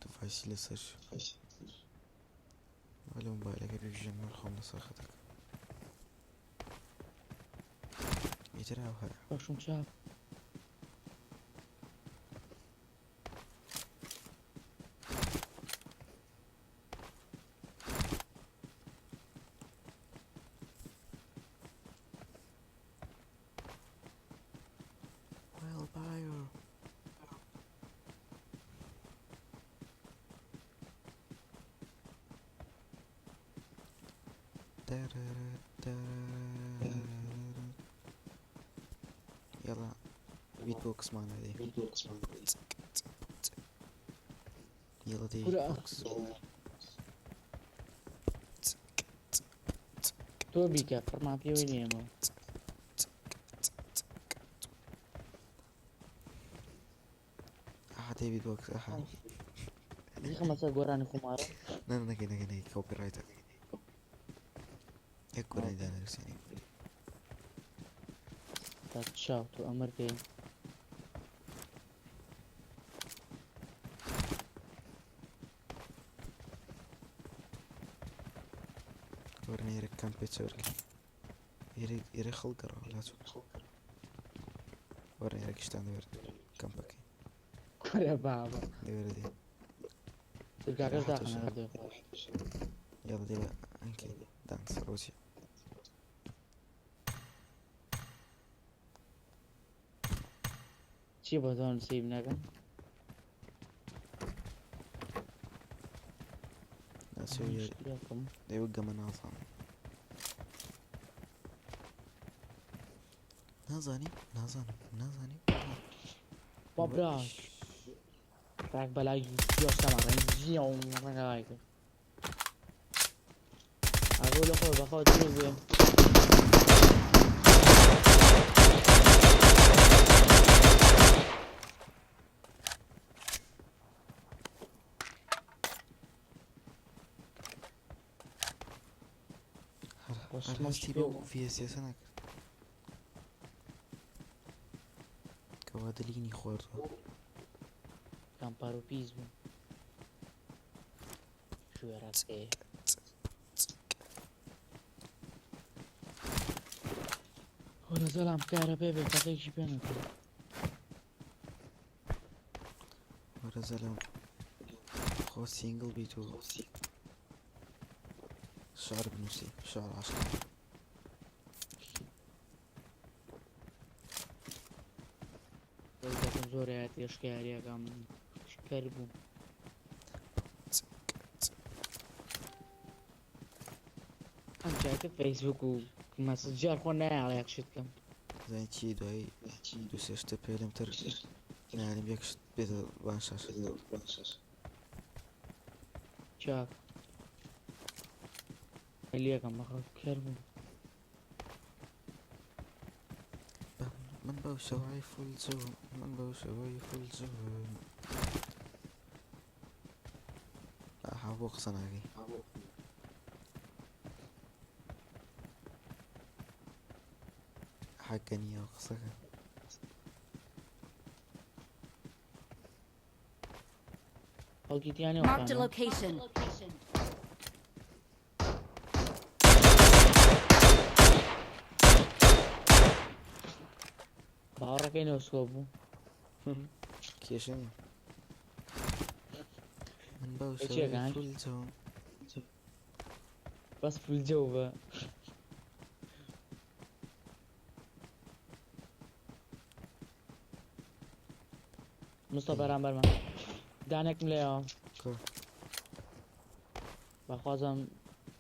دفايس لسر ولا موبايلك بيجمع الخمسة أخذك يتراوها باش نشاف Wildfire يلا بيت بوكس معنا دي يلا دي بيت بوكس تو بيكا فرما في وينيمو أحد بيت بوكس أحد دي خمسة قراني خمارة نكي كوبي رايتر يكون عندنا رسالة تشاو تو امريكي ورني يرك كم بيتشورك يري خلق لا تشوف ورني يرك اشتان دور كم باكي كوريا بابا دور دي تلقى غير داخل هذا يلا دي بقى انكي دانس روسيا شي بهذول نسيب ناقم ناسوي يوقع مناظم نازاني بابراش راك بلاي يو سمر يوم راك اقول اخوي باخذ جوزي هرستي بو في سياسنك كوادليني خورتو كان بارو بيزو شو راك ايه ولا زلام كهرباء بالتقيش بينك ورا زلم خو سينجل بيتو شعر بنفسي شعر 10 ولكن زوريات يشكاري كم شكربو أنا شايف فيسبوك ومسجر خونا على يكشت كم زين تشي دوي دوسيشت بيلم تر يعني بيكشت بيت بانشاش شاف اللي كم أخذ كربو من بوشوي فول زون من بوشوي فول زون حابوق صناعي حقني يا قصك أوكي يعني Marked a وقانا location. بعرف كيني وسكوبو كيشني من إيش يا بوشوي جاي؟ فول زون بس في الجو بقى مصطفى رامبر ما دانێکم لێەوە کە بەخوازم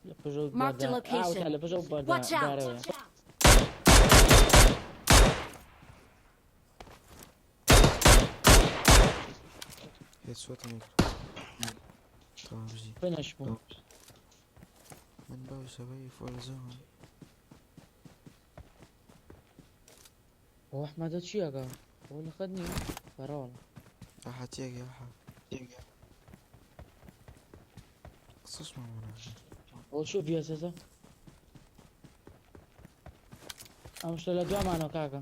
لە پژە Mark the location. لە پژە Watch out! بەردارەوە هێت سوەتم تەواژی بنەش بوو من باوشەوەی فۆرزەوە بۆ ئەحمەدە چیەکە بۆ لە خەت نییە بەڕاوە ئاحا تێگە ئاحا قسەش مامونە بۆ چوو بیاسەزە ئەم شتە لە دوامانەوە کاکە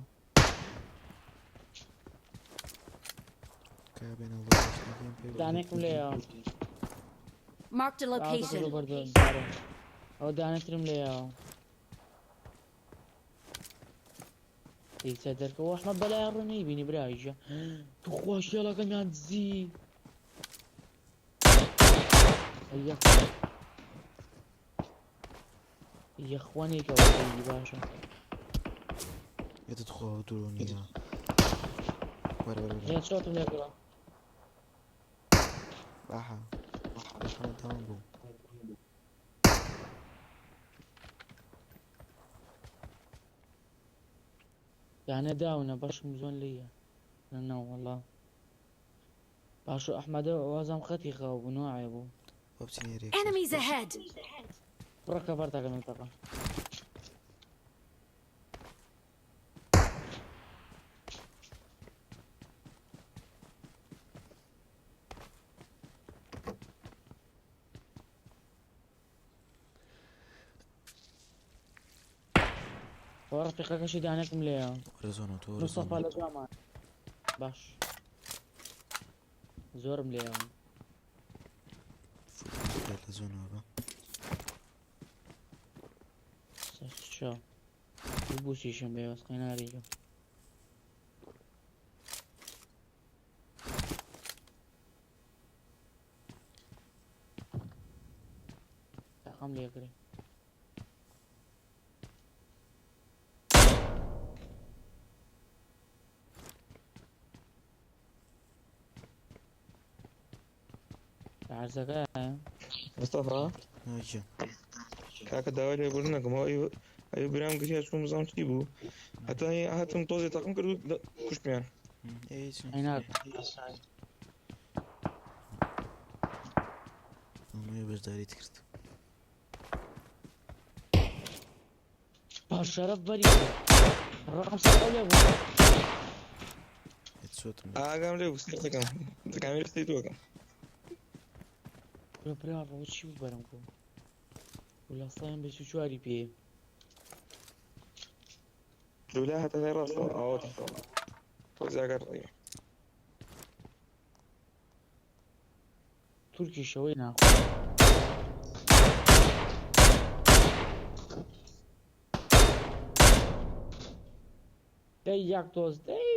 کە بێنە دانێکم لێەوە Marked a location. ئەو دانێترم لێەوە دیسە دەرکەوە ئەحمەد بەلای ڕوونی بینی براویژە تو خۆشیێڵەکەمیان دزی یەخوانێکەوە باشە یەتت خۆ دوور نییە هێن شۆتم لێکەوە ئاحا تەمام بوو یانە داونە بەشم زۆن لێیە نەوە وەڵا باشە ئەحمەدە وازام خەتی خاو بوو نوایە بوو بۆ بچین هێرێک Enemies ahead! بڕەکە بەردەکە منتەقە ڕفیقەکەشی دانێکم لێیە وەرزۆنە تۆ مستەفا لە دوامان باش زۆرم لێەوە لە زۆنەوە بە چا بووسیشم بێوەسقی ناریجە تاقام لێکرێ عرزەکە مستەفا ناجە کاکە داوای لێبوردنەکەم ئەوی برام گریا چوون بزانم چی بوو هەتا هاتم تۆزێ تاقم کرد و کوشتمیان عیناک ئەمەیە بەشداریت کرد باش شەرەف بەری ڕقم سەرەوە لێ بوو هێت سوەتم ئاگام لێ بوو سەرەکەم دەکامی لەستی تۆکەم براوە چی بوو بەرم کۆ وڵاستایان بێ چواری پێ لولا هەتا لای ڕاستەوە ئاوەتی تۆزاگەر ڕێ تورکی شەوەی ناخۆ دەی یاک تۆز دەی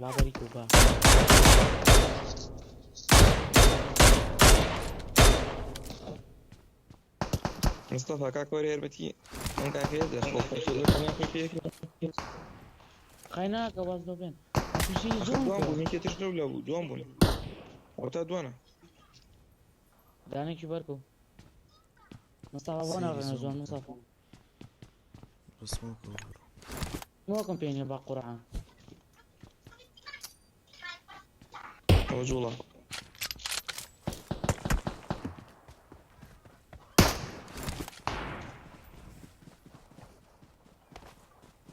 وەڵا بەری کوبا مستەفا کاکۆری هێرمەتی ئەم کاکەیە دەخۆ خای ناکە باز دۆ بێن دوان بوو میکێتش لەولا بوو دوان بوون ئەوتا دوانە دانێکی بەرکو مستەفا بۆ ناڕێنە زۆن مستەفا ڕسمۆکەوە موکم پێنیە با قورعان ئەوە جوڵە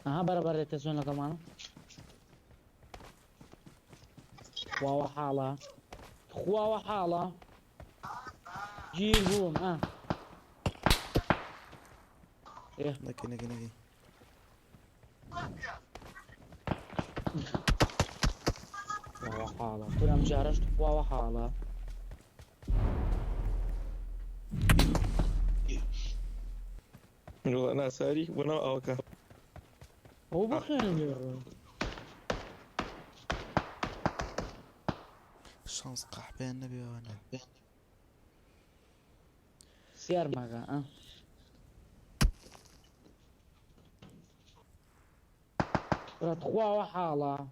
ئەها بەرەبەرێتە زۆن لەگەڵمانە خواوە حاڵە خواوە حاڵە گیر بووم نەکەی خواوە حاڵە کورم جارەشت خواوە حاڵە جوڵە ناساری بۆنەوە ئەوەکە ئەو بخێنم لێڕۆ شانس قەحبیان نەبێوانە سیار ماگە لا تخوا وحالة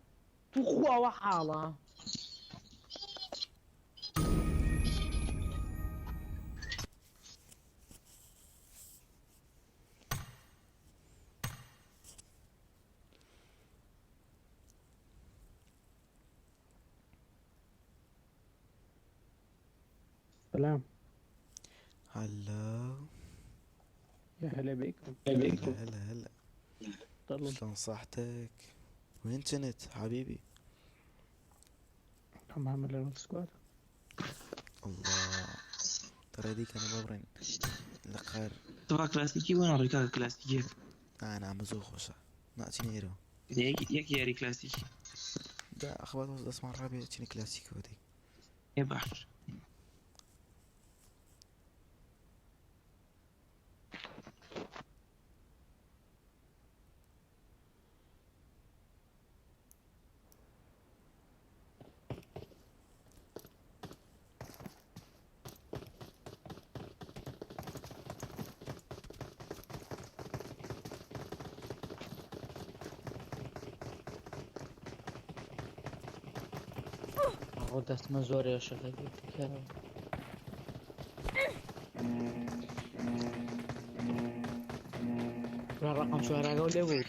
تخوا وحالة سلام. هلا. يا هلا بكم. هلا. طلع شلون صحتك؟ وين كنت حبيبي؟ عم اعمل الولد سكواد. الله، ترى ديك انا ببرن لقار. تبع كلاسيكي وين أوريكا كلاسيكي؟ انا عم بزوق وشا ناتي نيرو. يك ياري كلاسيكي. دا اخبار وصل اسمع الرابع تشيني كلاسيكي ودي. يا بحر. أو دەستمە زۆرە شەکەی کارەوە ڕقم شوارەکە و لێ بوو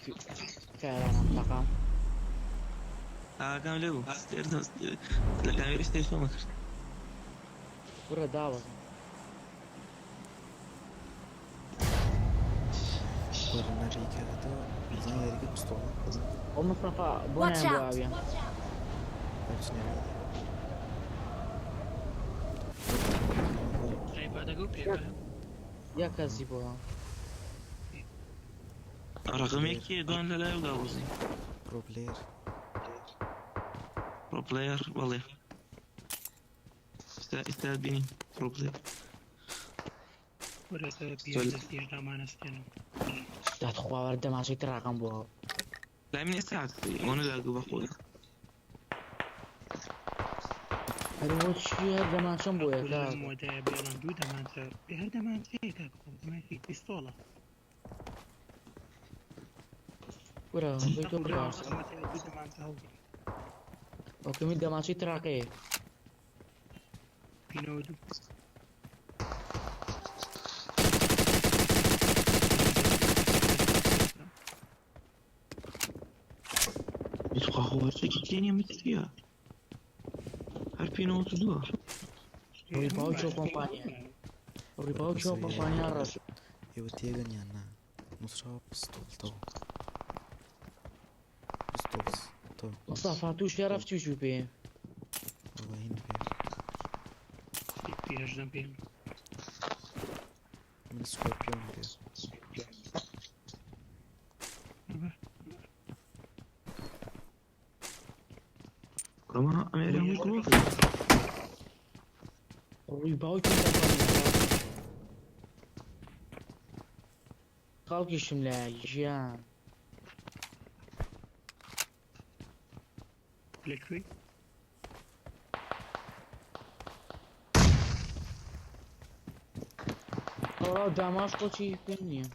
کارانم تەقام كم لو لكن يريد شو ما كرت. ورە داوەزم ورنا ريكا هذا زين ريكا بسطوله. ئەو مستەفا بۆ Watch نایان بۆ out. ئاویان یا کەسی بۆ رقم يكي دون لا يقاوزي. برو بلاير. برو بلاير والله. استاذ بيني برو بلاير. دەتخوا وەرە دەماشەی تڕاقم بووە لا من ساعات وانا لاقوا بقول. هەرەوە چی هەر دەماشەم بۆ یەکا ورە بۆی تۆ بڕاست ئۆکەمی دەماشەی تڕاقەیە يتوقع هو شكل كينيا مثل فيها. عارفين هو تدوها. ڕووی چۆ کۆمپانیا ڕووی چۆ کۆمپانیا ڕەش يو تيغن يانا نصرا بسطول تو. بسطولز تو. مستەفا توش رەفتی وچوو پێ والله هنا بيه. من سكوربيون بيه. كمان أميريا مش قوي. ڕووی باوی چۆ کۆمپانیا خاڵکیشم لە ژیان داماش قۆچی پێ نییە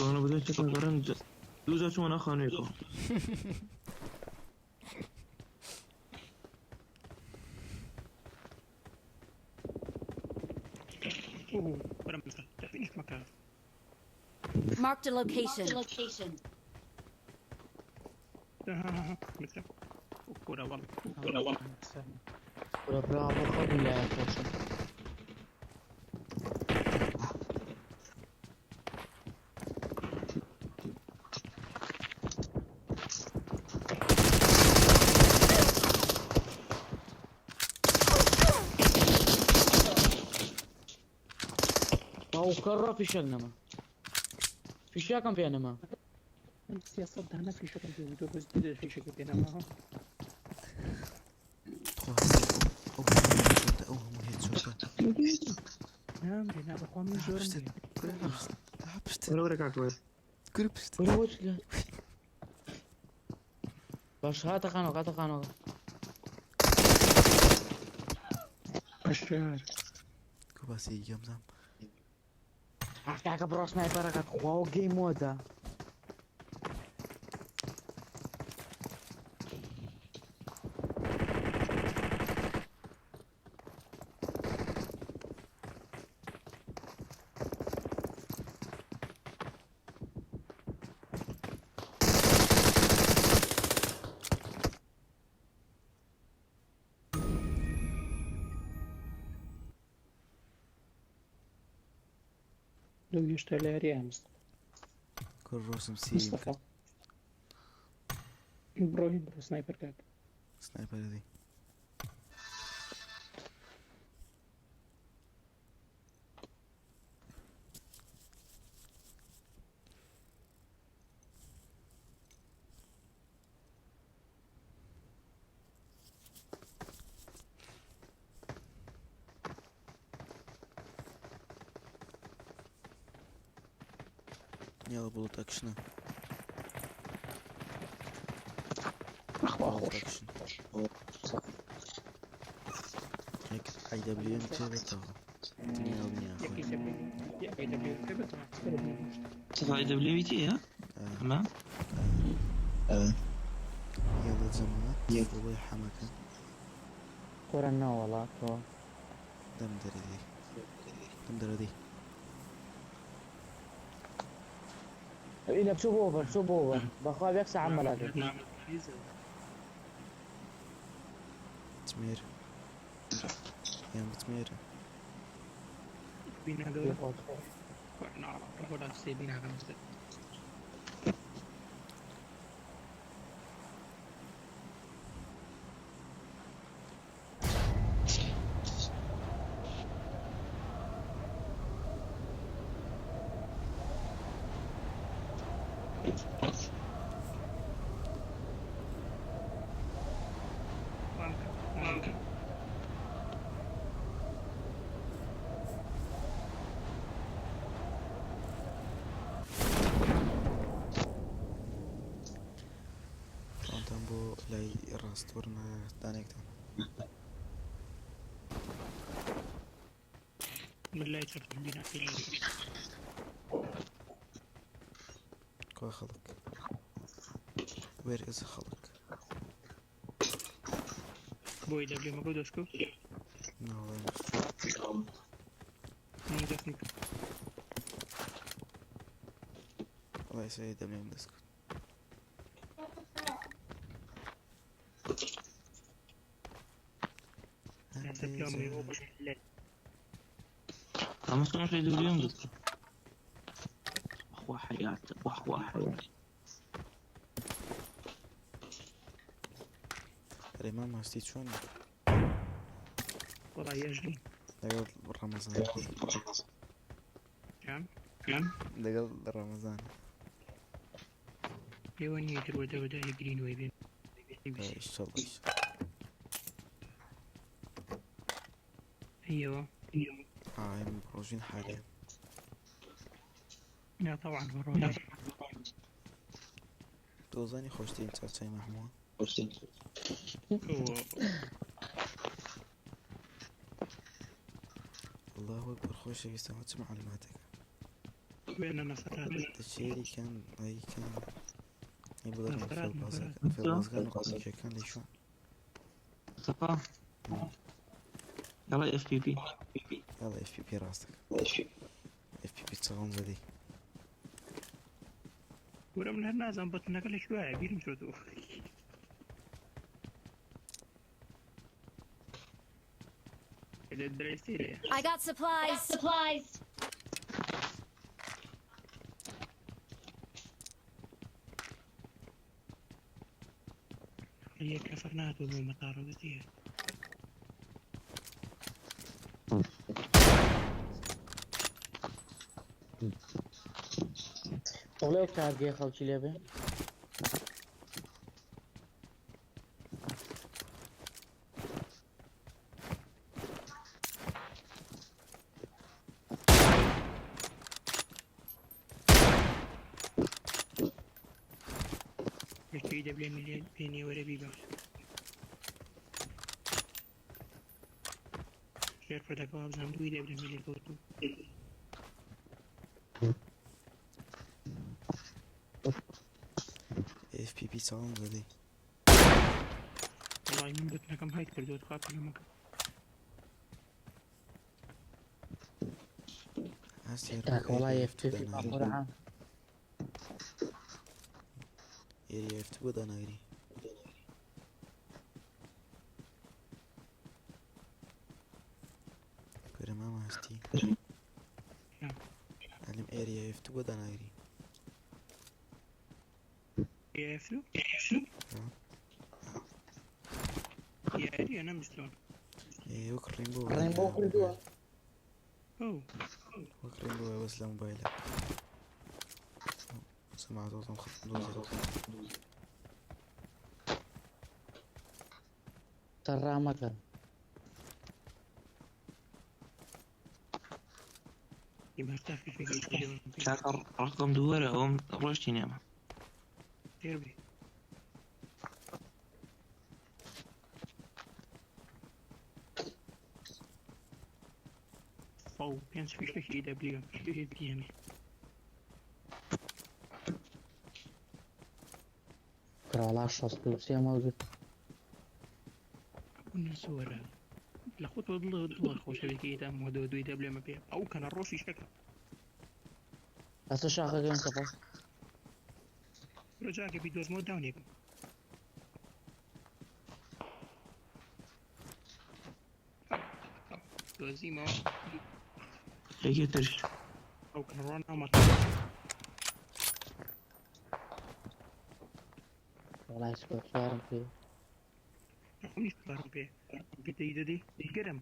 أنا بدي أشوف قرن دوزة شو أنا خانيكو. Marked a location. ورە براوە خۆی لایە خۆشم باوکەڕە فیشەک نەما فیشەکەم پێ نەما سياسات دهنا في شكل في بس بدأ في شكل بينما نعم بنا بقوم زور ولا ورا كاكوي. ورە وەچ لە باش هاتا خانوك اشتغل كوباسي جمزم حكاك برو سنايبر كات خواو جيم مودا لو يشتغل يا مصطفى كل روسم سي مصطفى برو سنايبر كاك سنايبر ذي يلا بولت اكشن اخو بولت اكشن هيك اي دبليو ام تي بتاخذ دنيا ودنيا يكي اخوي دبليو يكي دبليو كبت صفاي دبليو تي ها تمام يلا زمان فوي حمكة كورنا والله تو دم دري إلا بشوف اوفر بخواب يكسع عملاته تمير يا متمير بينا دولة نعرف ولا سيبينها خمسة بو لاي راست ورنا دانيكتن من لا يشرف عندنا في كوا خلق where is خلق بوي دبليو موجود اسكو no والله من جفنك الله يسعد دبليو مدسكت حسب يومي هو باش الليل خمس سنوات في دبليو ام اخوة حياتي اخوة حياتي الإمام هستيت شون والله يجري دقل رمضان نعم دقل رمضان يواني يدرو دودا يجرين ويبين إن شاء الله ايوه هم بروجين حاليا لا طبعا بروح توزاني خوشتين تسعي محمود الله أكبر خوش يستمعت معلوماتك وين انا فتاة الشيري كان أي كان يبدأ في البازقان وقصد كان ليشون صفا يلا اف بي بي يلا اف بي بي راستك اف بي بي تصغن زدي ورا من هالناس عم بتنقل شوية بيرم شوتو I got supplies. هي كفرنات ومو مطار وقتها والله تعب يا خالتي لعبة يكي شيء دبلين بيني ولا بيبا شير فردك وابزان دوي دبلين ملي كوتو FPP ساوند زدی والله من بتنا كم هاي كردو تخاف لما هست تاك والله يفتفي بقرعة area F2 بدنا نجري كده ما هستي علم area F2 بدنا نجري يافلو يا اري انا مستون ايه وك رينبو رينبو كردوها اوه وك رينبو بس لموبايلك سمعت صوتهم خط دوزي ترى مكان يبقى ارتاح في فيديو شاكر رقم دوره هم روشتي نعمة تربي او بينس في شيء دبليو شيء بيامي كرالا شاستوسيا موجود كنا صورة لخوت والله خوش بكي تام ودو دوي دبليو ما بيه او كان الروسي شكل هسه شاخة كم صفر رجعك فيديوز مو داون يكون دوزي ما لقيت ترش او كان رانا ما والله يسكت صارم فيه خميس صار بيه بدي دي قرم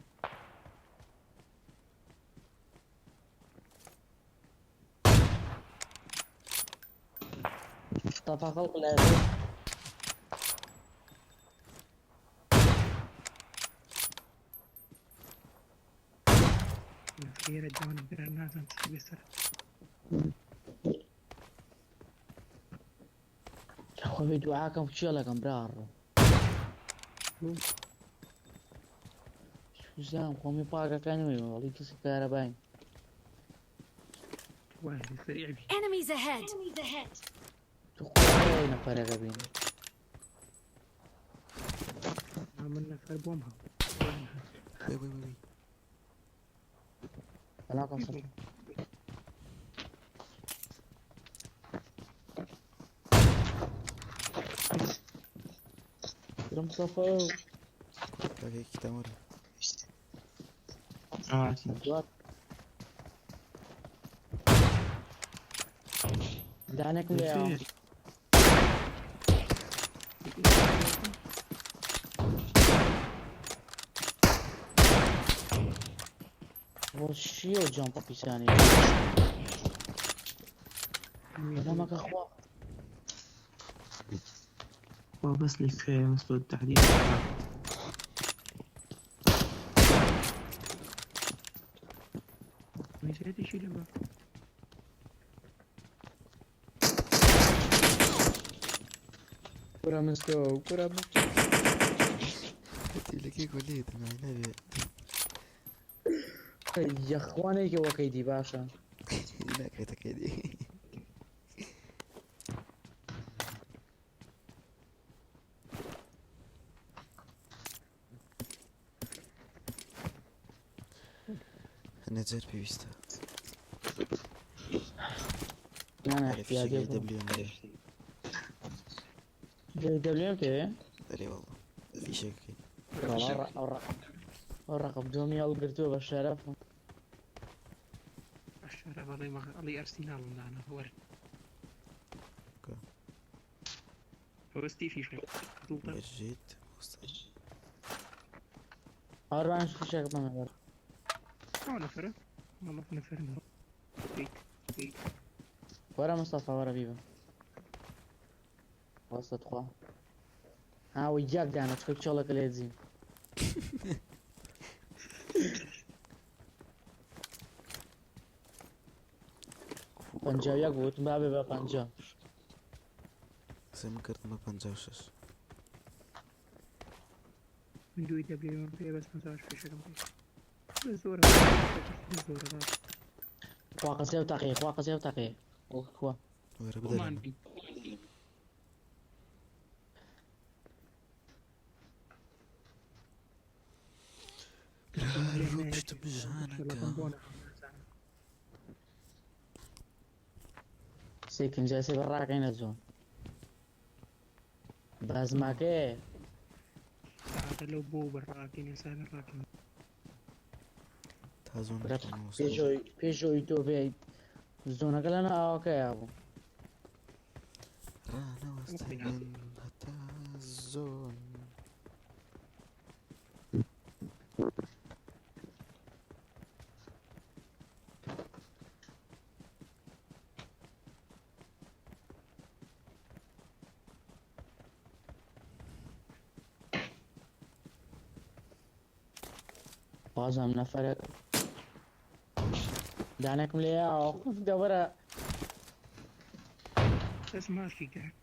طفى خلق الأهل خير الدون برنا زنت بيسر أخوي دعاكم في شغلكم برار شو زام قومي باقا كانوا والله كيس كهرباين واحد سريع بي Enemies ahead! تقول نفر غبين عملنا فربومها وي وي وي علاقة صفر رم صفر كاكي كتاموري جوات دعنك ليه وشيو جامب في ثانية كلامك اخوة بس لك MsTo التحديد مش هادي شي لما كرة MsTo كرة MsTo قلت لك ايه قولي معنا يا اخواني كي وكيدي باشا هناك كيدي نزل بيستا انا عارف شي احتياجي دبليو ام دبليو كي دري والله في شيء الرقم دومي البرتو بالشرف الشرف الله ارسنال معنا هو هو ستيفي شوي جيت أربعة شو شكل ما نفر والله نفر فيك ورا مصطفى ورا بيبا وسط خوا ها وياك دانا تفك شغلك اللي تزين بنجا يقوت ما بيبقى بنجا قسم کردم بە 56 من دوی دەبێ پێ بەس 50 پێشەکەم پێ زۆرە زۆرە خوا قەزێ و تاقی خوا قەزێ و تاقی خوا وەرە بۆمان بدەرێنە بین ڕۆکشتم ژانەکە سێکنجا سێ بەڕاکەینە زۆن بازماکێ ساعتە لەو بۆ بەڕاکەین ئێستا بەڕاکەین تا زۆن پێشۆی تۆ بێیت زۆنەکە لەنە ئاوەکەیە بوو ڕانەوەستی من هەتا زۆن بازم نەفەرێک دانێکم لێ ئاوە دەوەرە کەس ماشی کرد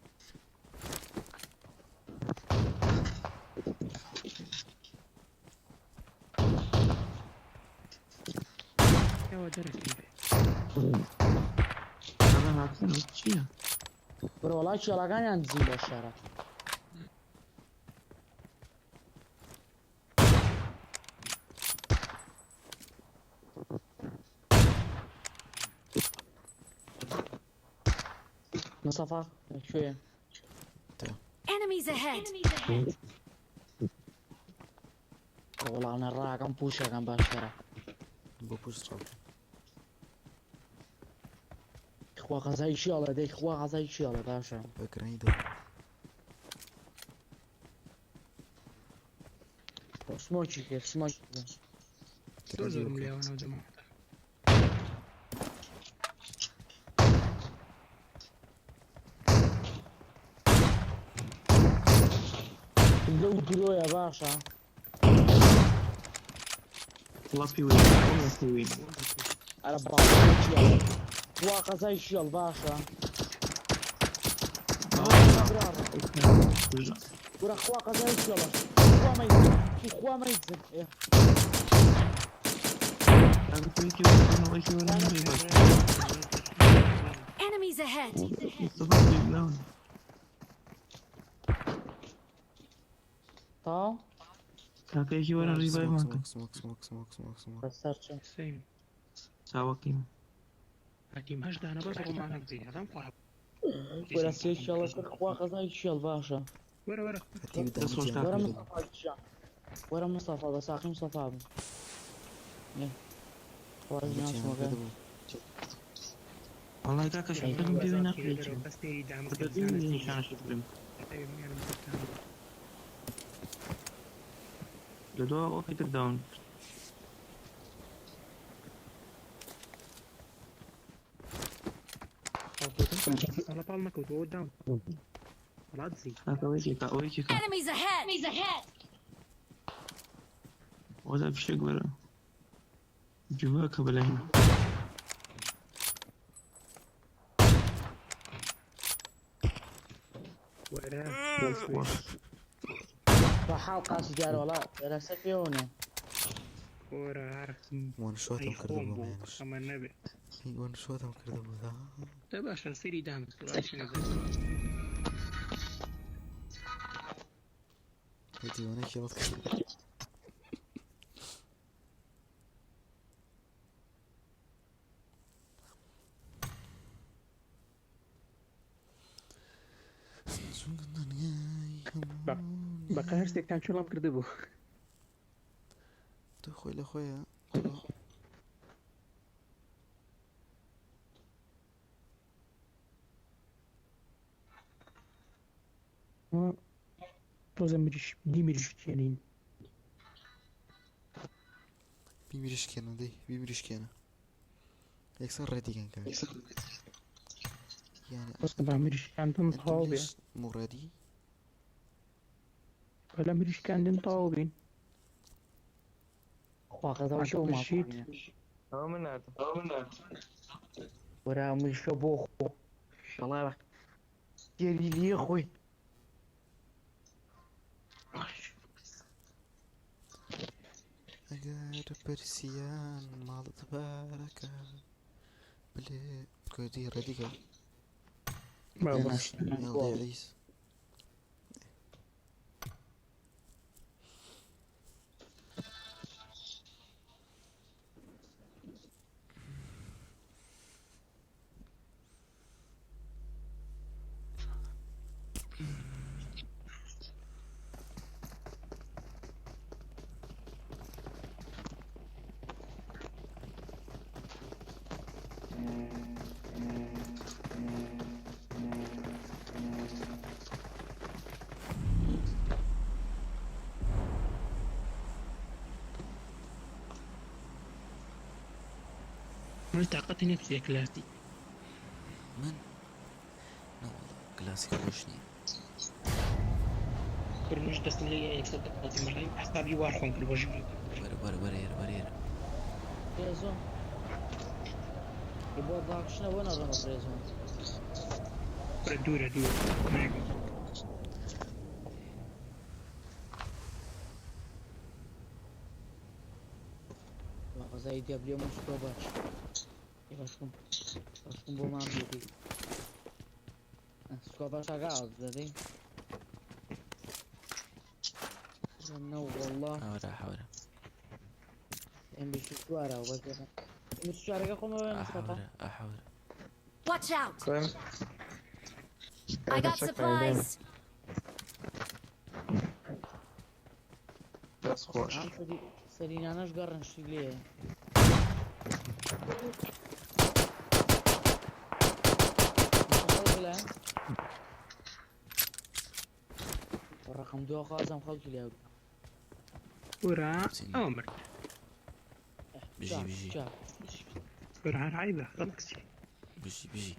ئەوە دەرەکەی چییە؟ برە وەڵای چێڵەکانیان دزین بە شارە مصطفى شوية Enemies ahead! والله أنا الراقم بوشة كان باشترى بۆ پشت ڕاو إخوة غزاي شيالة دي إخوة غزاي شيالة باشا بەگرانی دە سموكي كيف سموكي زۆرم لێوانەوە جەماعەتە لو دلو يا باشا والله في وين والله في وين على بعض شيالة إخوة غزاي شيال باشا ورا إخوة غزاي شيالة إخوة ما يزن إخوة ما يزن إيه Enemies ahead! تا كاكيشي ولا ريفايف ماكا سموك بس سرچه سيم ساوكيم حكيم هاش دهنا بس رقم معنا زين هذا مفاهم ورا سي شيال إخوة غزاي شيال باشا ورا هەتی دەسۆش بدەمە ورا تاکە مصطفى الشام ورا مصطفى بس أخي مصطفى أبو إيه خوارج ناس مكان والله كاكا شو بدهم بيو ناقلي بس تيجي دعم بدهم نشان شكرم لدوا وقت الداون على بالك وتقول داون لا تزيد كاكا ويكي كا Enemies ahead! Enemies ahead! ولا بشيك ولا جواك بلاهين ورا بحاول قاس جار ولا لا سفيوني ورا عرفت وان شوتم اي کردو بۆ خۆم بوو مێنش ئەمە نەبێ وان شوتم کردو بۆ دا تا باشە سەری دامت هەتی وانە کێڵت کرد بەقە هەر شتێکتان چۆڵام کردبوو تۆ خۆی لە خۆیە تۆزە مریش دیمیریشتێنین بیمیریشکێنە دەی بیمیریشکێنە یەکسەر ڕێدیگەن کە یانە بەستە با مریشکاندن تەواو بێ موڕێدی بەلا مریشکاندن تەواو بین خوا غزاي شو ما شيت. هو من هذا ورا مش بوخو الله يبارك گریلی خوی ئەگەر پرسیان ماڵت بارەکە بلێ کوردی ڕێدیکە بابا هێڵدەیەعیس من طاقتي نفسي يا كلاسي من كلاسيك خۆش نییە برنامج دست لي يكسب طاقتي مرة حسابي وارخون في الوجه بەرێرە پرێزۆن بۆ باکشنە بۆ نەڕەمە پرێزۆن دورة غەزای دیابلیۆ MsTo باش باشکم بۆ مام بێتی سکۆ باش ئاگاڵ دەدەی نە وەڵڵا حاورە ئەم بشی سوارەوە بەزێنە سوارەکە خۆمە مستەفا حاورە Watch out! فاهم؟ I got supplies! بس خوش سەرینانەش گەڕنشی لێ ڕقم دو خازم خەڵکی لێ ورا أمر بژی ورا عيبة خلص بژی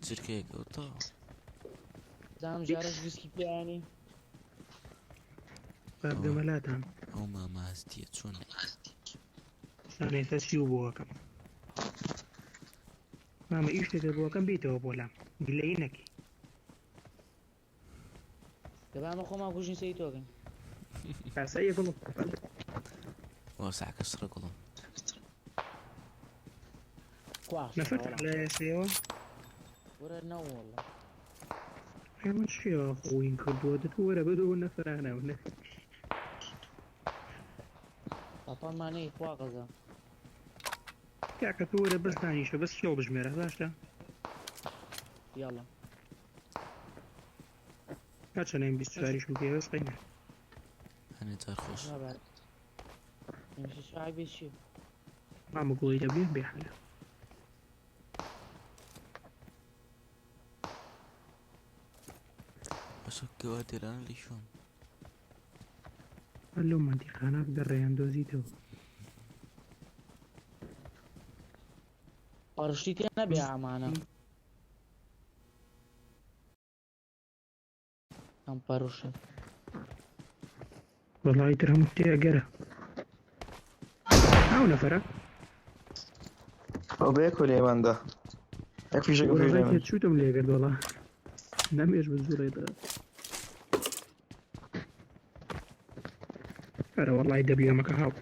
چرکەیەک ئەوتە زانم جارەش ویسکی پێیانی باب جمالاتها ئەو ماماستیە چۆن أنا تسيو بوكم ماما إيش تبوكم بيتو بولا قلينك دەبامە خۆمان کوژین سەی تۆکەین بس أي غلط واسعکە سڕە گوڵم کواش نفرت على سيوا وەرە نەوە وەڵڵا مش يا أخوي كردودت ولا بدو نفر أنا ولا پاپانمانەی خوا قەزا كاكا ولا بس دانيشة بس شو بجميرة باشا یاڵە هاتش أنا بس شاري شو كذا بس قيمة هەنێ جار خۆش نابات ئەمشی شعی بێشی ماما قولي تبيه بيحلى بەسە گەوادێرانە لەی شۆن قال لهم أنت خانات قريان دوزيتو پەرشتی تێ نەبێ ئامانە ئەم پەروشە والله ترى مفتي أجرا أو نفرة أو بياكل يا مان ده يكفي شيء في والله اليمن شو تم لي قد والله نعم إيش بالزور هذا أنا والله دبليو مكهاو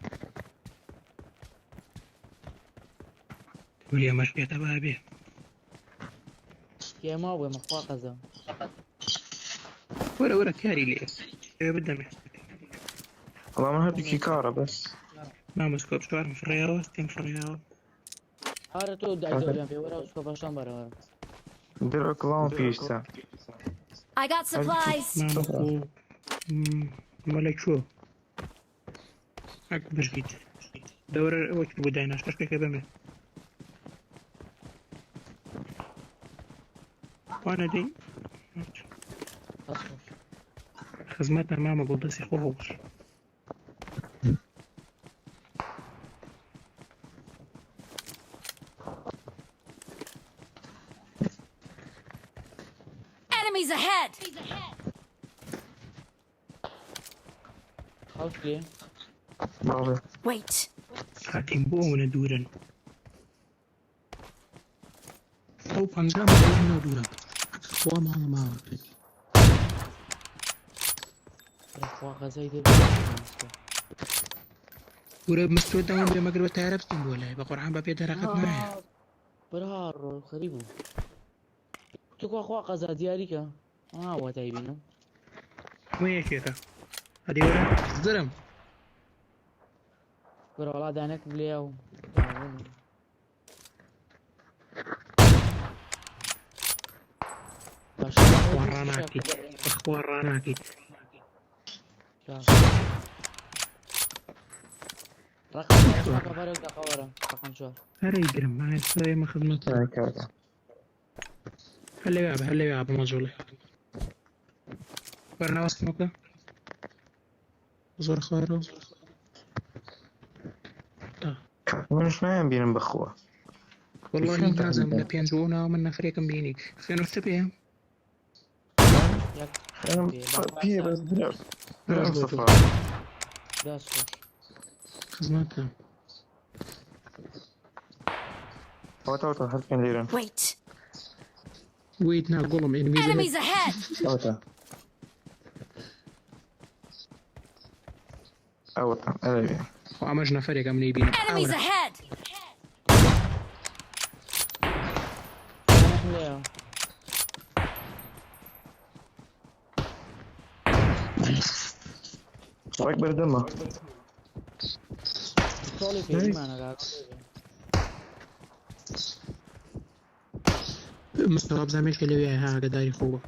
وليا مشي تبابي کێما بێ مەخوا قەزا ورا كاري لي بدنا والله ما هبدي كيكارة بس ما مسكوب شوار في الرياضة تيم في الرياضة هارە تۆ دایزۆریان پێ وەرە سکۆ باشان بەرەوە ندير كلام فيشتا I got supplies! ما مخو مالك شو أكو بشكيت دور وقت بدينا اشترك كذا من وانا دي خدمتنا ماما قدسي خوش Enemies ahead! خەڵک لێ ماضي Wait! هاتين بونا دورا او بانجام بونا دورا بخوا ما اخوا زي ورا MsTo داون بما قربت تعرف ولا بقرعان بابي درقت معي برار خريبو تكو اخوا قزا دياريكا هو تايبينو وين كذا هذه ورا ظلم برا والله دانك بلياو وراناكي وراناكي رقم شو هري يقرم معي سوي ما خدمته هلا يابا مجولي ورنا واسمك زور خيرو مش نايم بين بخوة والله لازم نبينجونا ومن فريق بيني خلينا نتبعهم في بس درع صفار خدمتها اوتا هل كان ليرن Wait. ويدنا قولهم Enemies ahead! اوتا الي وعمجنا فريق من يبينا Enemies ahead! راك بردمه طولي في ايمان قاعد مستوى زعماش اللي وياها هكا داير خوه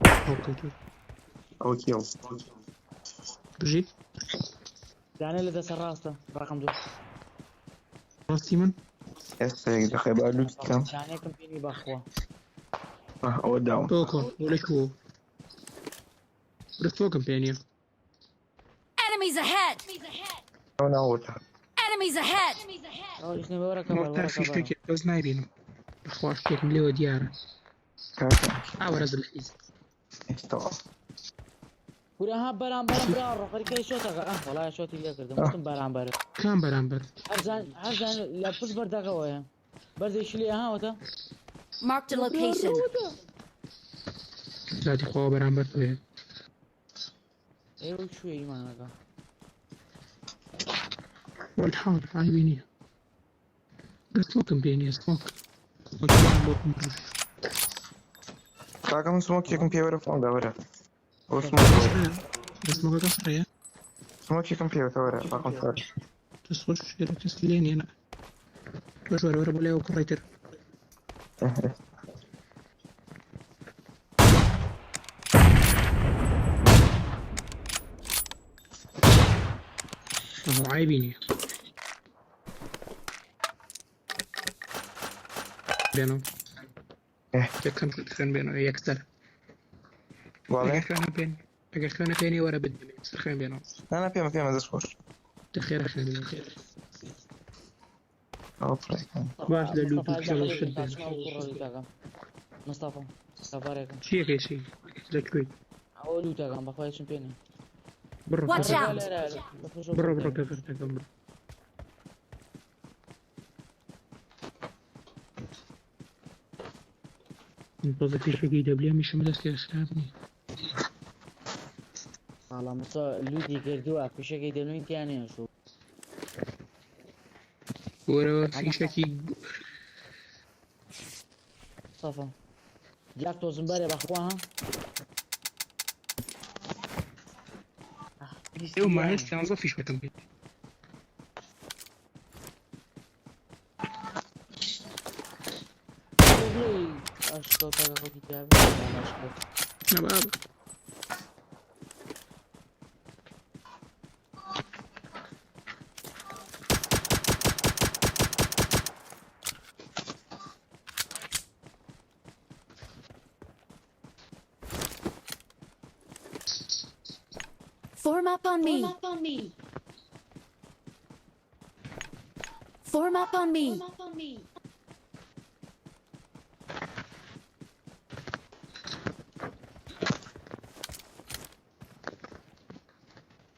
او كيو بجي يعني اللي داس راسه رقم 2 راسي من استيق دخل بالو كم يعني كم فيني باخوه او داون توكو ولا شو رسوكم كمبانيا Enemies ahead! انا اوتا Enemies ahead! او ايش نبي وراك ما تعرفش كيف بس نايبينهم اخوار كيف مليو ديارة رزل الحيز استوى ولا ها برام برا فريق شو تاع والله شو تيجي كده ممكن برام كان برامبر هرزان لا بس بردا قوي برد ايش لي ها وتا Marked a location. لا دي خواه برامبر توي ايوه شو ايمان هذا والحاضر عايبيني رسوكم بيني سموك كاكا من سموك يكون بيه ورا فون ده ورا او سموك قصرية سموك يكون بيه ورا فاقم فور تسخش كده تسليني انا تخش ورا بلاي وكريتر عايبيني بينهم كان بينهم يكسر واضح أجل بيني ورا بدي يكسر بينهم انا فيها ما دسخش تخير خير اوكي باش لو تشلو شد مصطفى سفارك شيء لكوي اولو تاع بخويا شمبيني Watch out! برا كفر انتظر في شيء دبليا مش مدرسة يسلمني والله مصا لودي كردوا في شيء يدلون تاني شو ورا في شيء صفا جاك توزن باري باخوها يوم ما هيك كان في شوية تنبيت اشكو تاع خدي تاع نبقى Form up on me. Form up on me.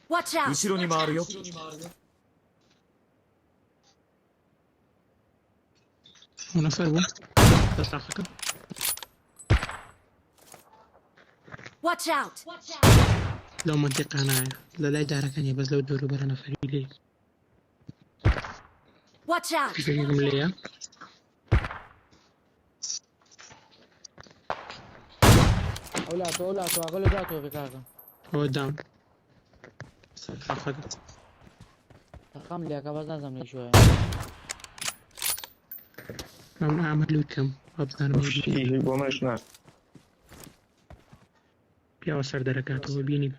Watch out! 後ろに回るよ هنا فرو تصحك Watch out! لو منطقة أنا لا دارك أنا بس لو دوري برا نفري لي Watch out! في فريق مليا أولا أقول جاتو بكاكا هو داون أخذ تقام لي بس لازم لي شوية أنا أعمل له كم أبصر شيء هو ما يشنع بيوصل درجاته وبيني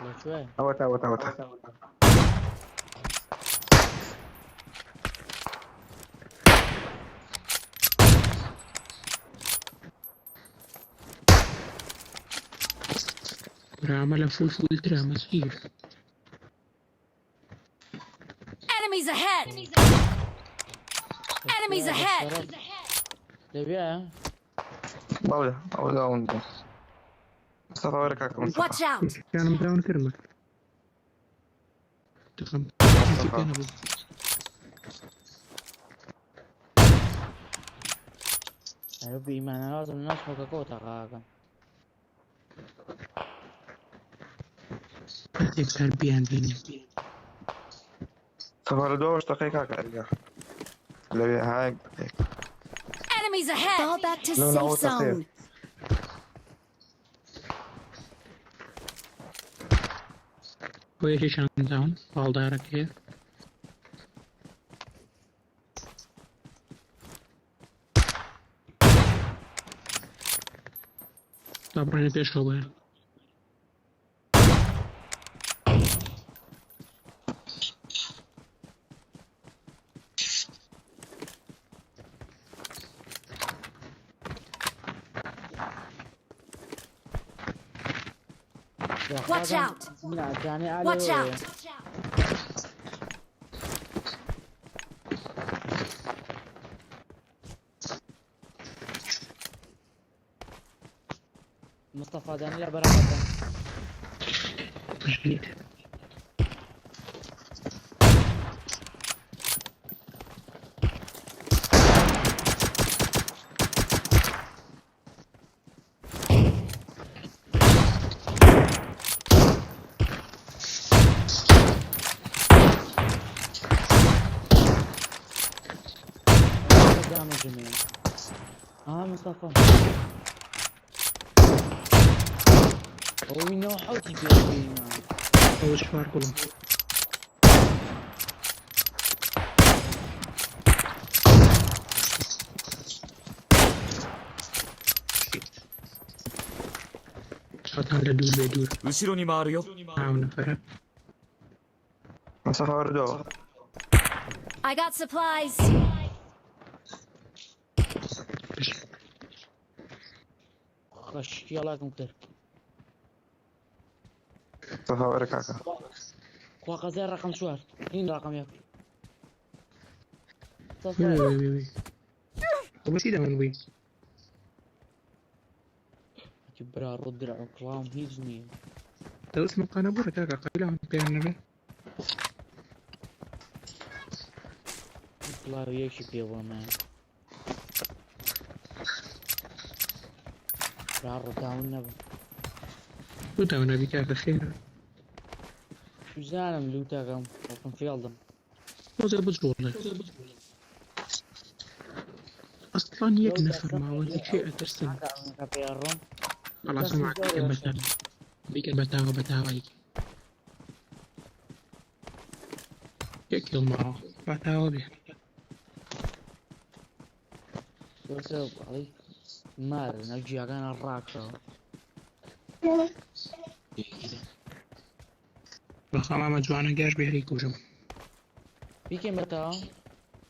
لا شوية أوتا عمله فول ترى مسير Enemies ahead! Enemies ahead! لبيا أولا وندا مصطفى وركاك Watch مصطفى out! كان مداون كرمه تخم مصطفى ربي إيمان لازم الناس فوق كوتا كاكا أكثر بيان بيني سفر دوش دقيقة كأرجع لبي هاي Enemies ahead! Fall back to No, no, safe it's okay. zone. وإيش شان داون فال دارك هير طبعا بيش هو Watch out! Watch out! مصطفى داني لا بركة جديد قدام الجميع مصطفى we know how to do it أول شفار كلهم شاطر لدور بيدور 後ろに回るよ عاون فرق مصطفى وردو I got supplies. خش يلا كمتر مصطفى وركاك كواكا زي الرقم شوار مين رقم ياك وي وي وي وبس يدا من وي جبرا رد درع كلام هيجني لو اسمه قانا بركاك قيلهم بيان نبي لا يكشي بيضا مان رارو تاون نبا ودا ونبي كاك خير شو زالم لوتا قام وكان في ألضم وزي بجرولك أصلا يك نفر ما ولي شيء أترسل كابي الروم خلاص معك بيكن بتاوا يك يكيل معه بتاوا بيه وسب علي مال نجي كان الراكشة بخامة مجوانا جاش بيهريك وجم بيكين بتاع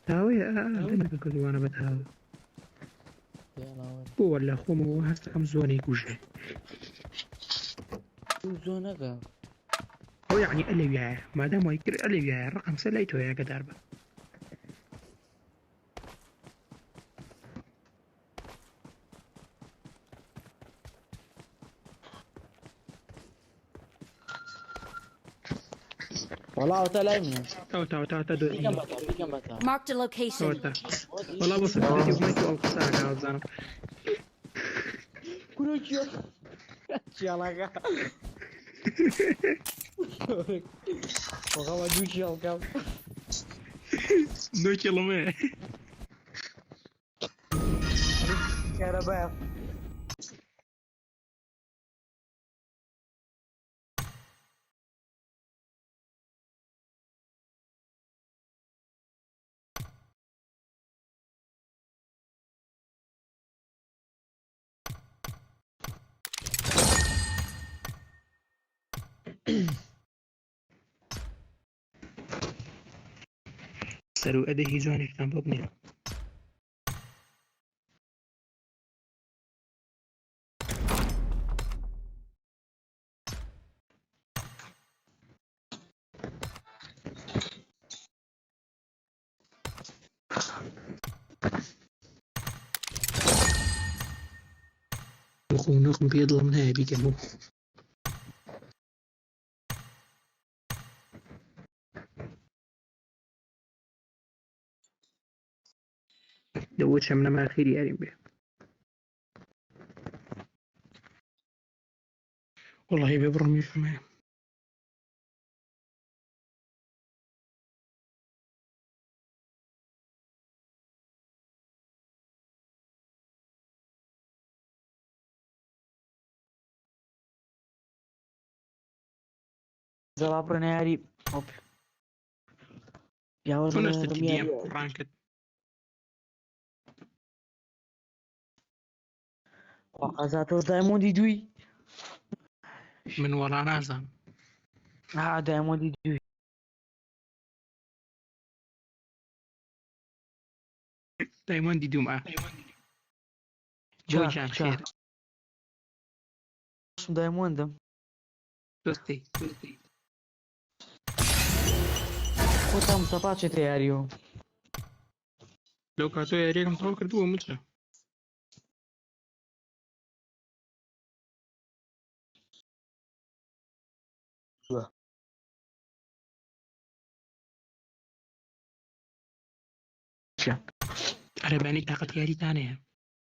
تاوي أنا بقول وانا بتاوي هو ولا خومو هسه كم زوني كوجه زونك هو يعني اللي وياه ما دام يكر اللي وياه الرقم سليته يا قداربه والله تلاقيني تا دوري بيكين بتاع Marked a location. والله بص ما يتوقع ساعة زانو كنا Cialaga. Porra, mas do gel, cara. No kilomé. Era bem. سلو أديه جواني كان بابني. نخون بيضل من هاي بيكمو. دوتش من ما خير يارين به. والله بيبرمي في ما. Zabra Neri. Hop. Ya شو orada نشتت Ramier. ديم رانكت. وقزاتو دايموندي دوي. من ولا نازم. دايموندي دوي. دايما دي معاه. بوجان خير. اسم دايموندم. دوستي. Putam sapace te yario. لو كاتو ياريكم تروح كردوه متى. أنا باني طاقة ياري ثانية.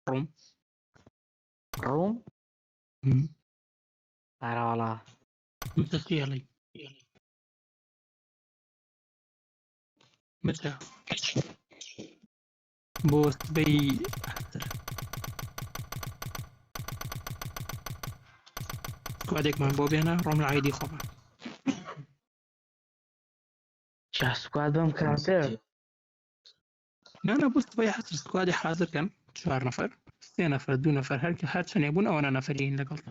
روم. روم؟ لا والله. متى متى بوست بي سكوادك من بوبي أنا روم العيدي خبا. شا سكواد بهم كارتر. أنا بوست بي حسر سكوادي حاضر كم 4 نفر 2 نفر 2 نفر هاد شن يبون أو أنا نفرين لقلت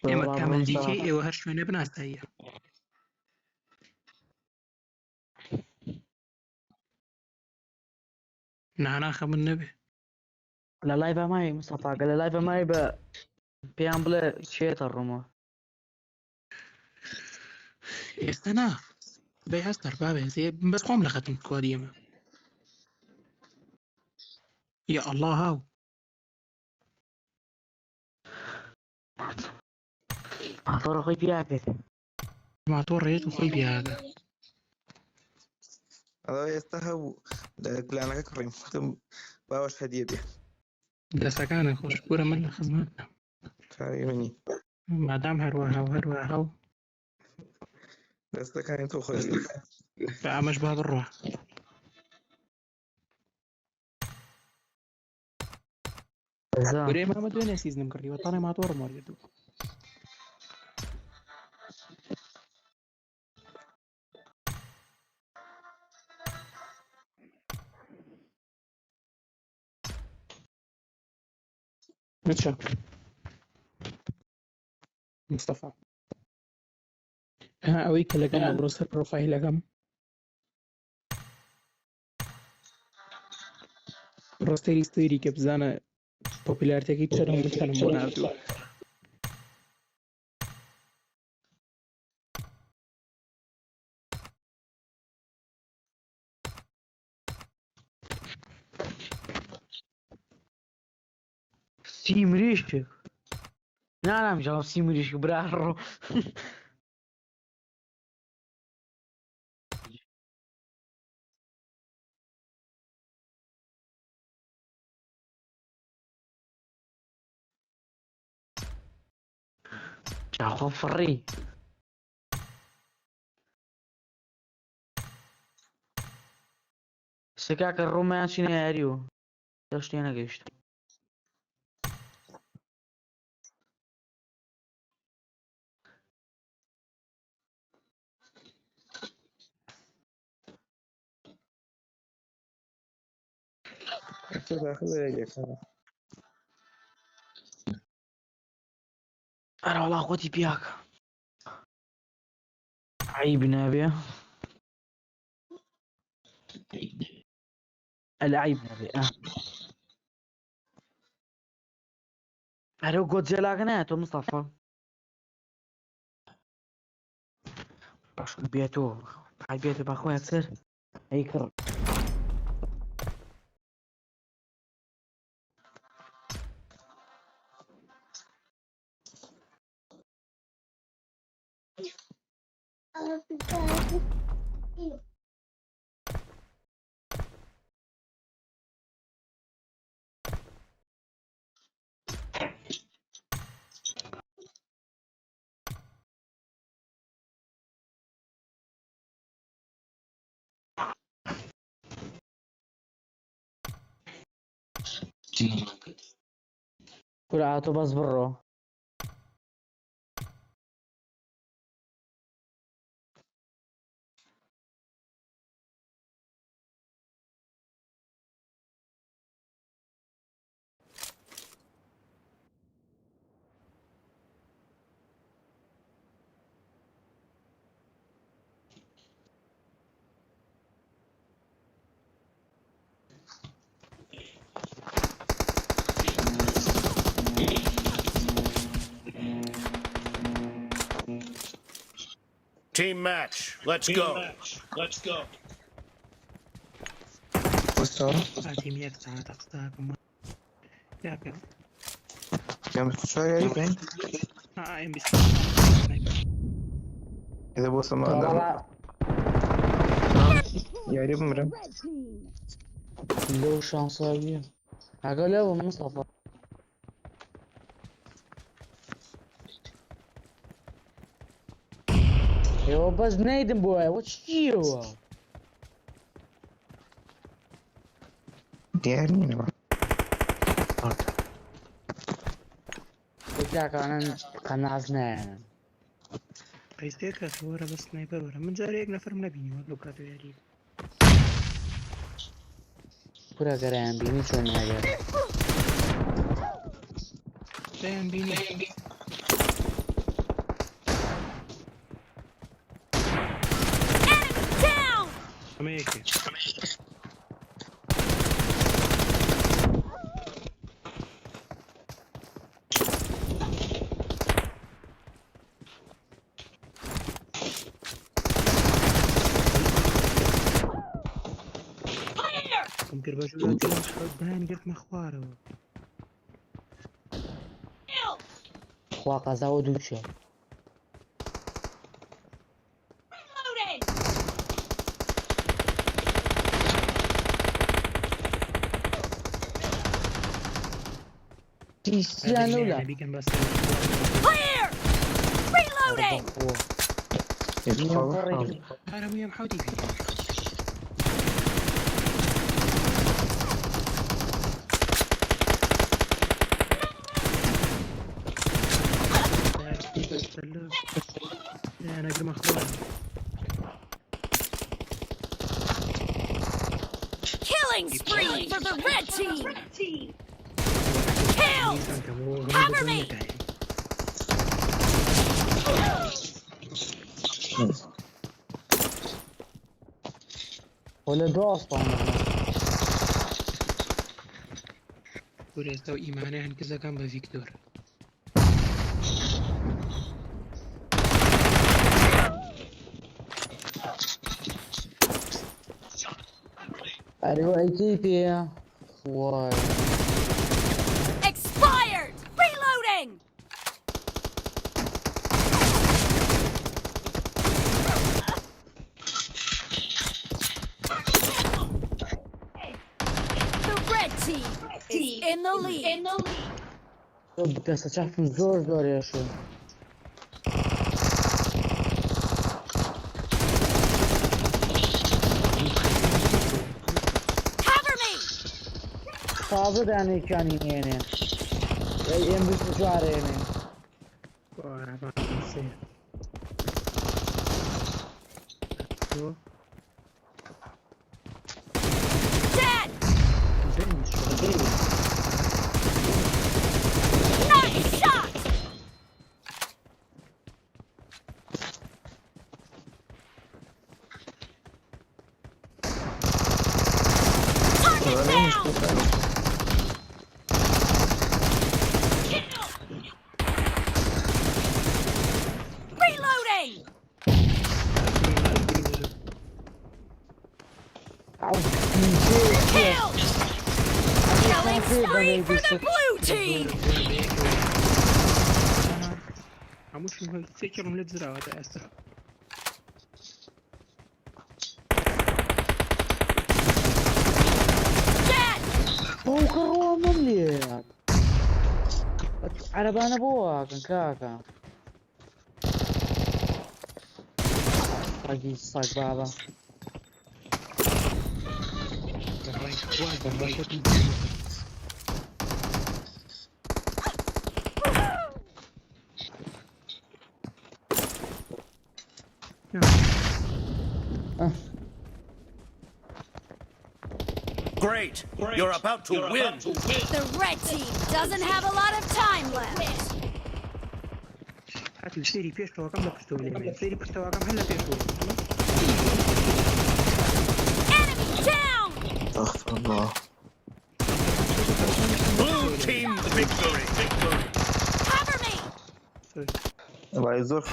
إما كامل دي كي إيوه هرش من بناس هي. نانا خم النبي. لا لايفا ماي مصطفى قال لايفا ماي بيامبل شيت الروما. استنى بي هستر بابي زي بس قوم لختم كوديما. يا الله هاو. أعطور أخوي بيعبد. ما طوريت وخيب يا هذا. هذا يستهو كلنا كريم ثم باوش هدية بيه ده سكان خوش كورة من خدمتنا. كريمني ما دام هروها هاو. بس كان انتو خير فمش بهذا الروح. وري ما مدوين سيزن مكري وطاني ما طور مريدو. متشا مصطفى ها أويك لكم أبرز البروفايل لكم روستيري كبزانا بوبيلارتي تشرهم بتكلم بوناتو سيمريشك. لا مش عارف سيمريشك برارو. شاخو فري سكاك الرومان سيناريو داشتي انا قشت انا والله اخوتي بياك عيب نابيه العيب نابي هلو جودزيلا قناته مصطفى باش بيتو بعد بيتو باخويا كسر هيكر كل عاتو بس برو Team match. Let's go. مستوى هذه 100 ساعة أقصاكم لكن كم شوية يبين ام بي إذا بوصل ما أقدر يا ريب مرم لو شانسية هقول له مصطفى يو بس نايدن بوي واتش يو ديارني بقى قلت انا قنعزنا قيستيك صورة بس سنايبر ورا من جاري نفر من بيني والله كاتو يا ريب كورا كرام بيني شون هذا دايم بيني Down! أميكي ممكن بشوف حبان قلت مخواره خوا قزا ودوشه Reloading! تيسيان ولا بيكن بس Clear! Reloading! أنا ويا محاودي فيه أنا أقرأ مخواره Killing spree for the red team! Kill! Cover me! ولا دوست وليس إيمانه كذا كان بفيكتور ايوه اي تي بي واي Expired! Reloading! The red team is in the lead. بس شاف من زور زور يا شو بازە دانێکیانی هێنێ ئێم 24 هێنێ Dead! Nice shot! Target down! Reloading! Kill! Killing spree for the blue team! هموش سكر من الزراعة تأسف Dead! فوق ممليت عربانة بوها كان كاكا طاقي الصاق بابا Great! You're about to win! The red team doesn't have a lot of time left. هاتي سيري بيشتوا كم لبستوا لي سيري بيشتوا كم هلا بيشتوا Enemy down! استغفر الله. Blue team victory! Cover me! الله يزورك.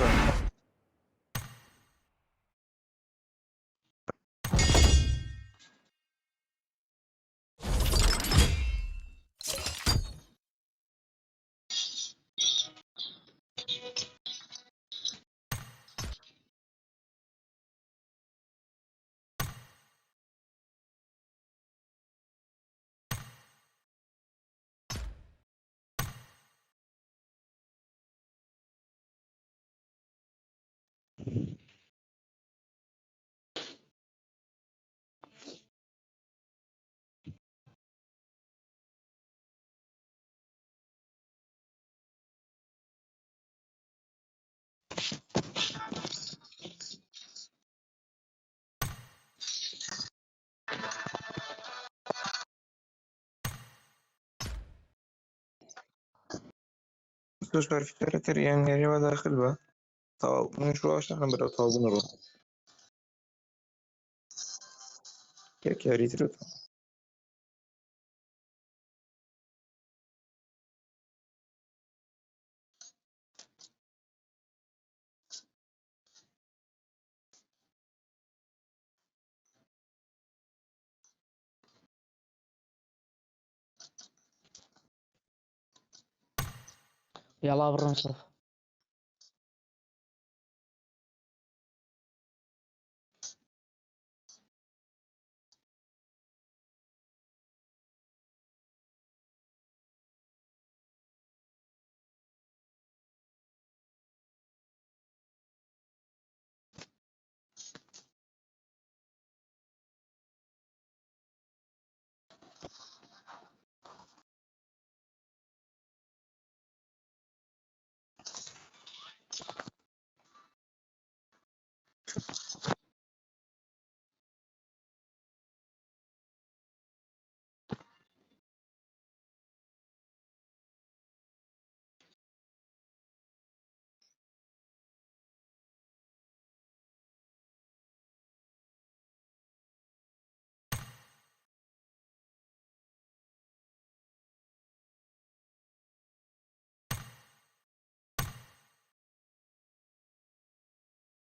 مش عارف ترى يعني ما داخل بقى طاو مش روش احنا بدأ طاوون رو كيف يا ريت رو يلا برا نصرف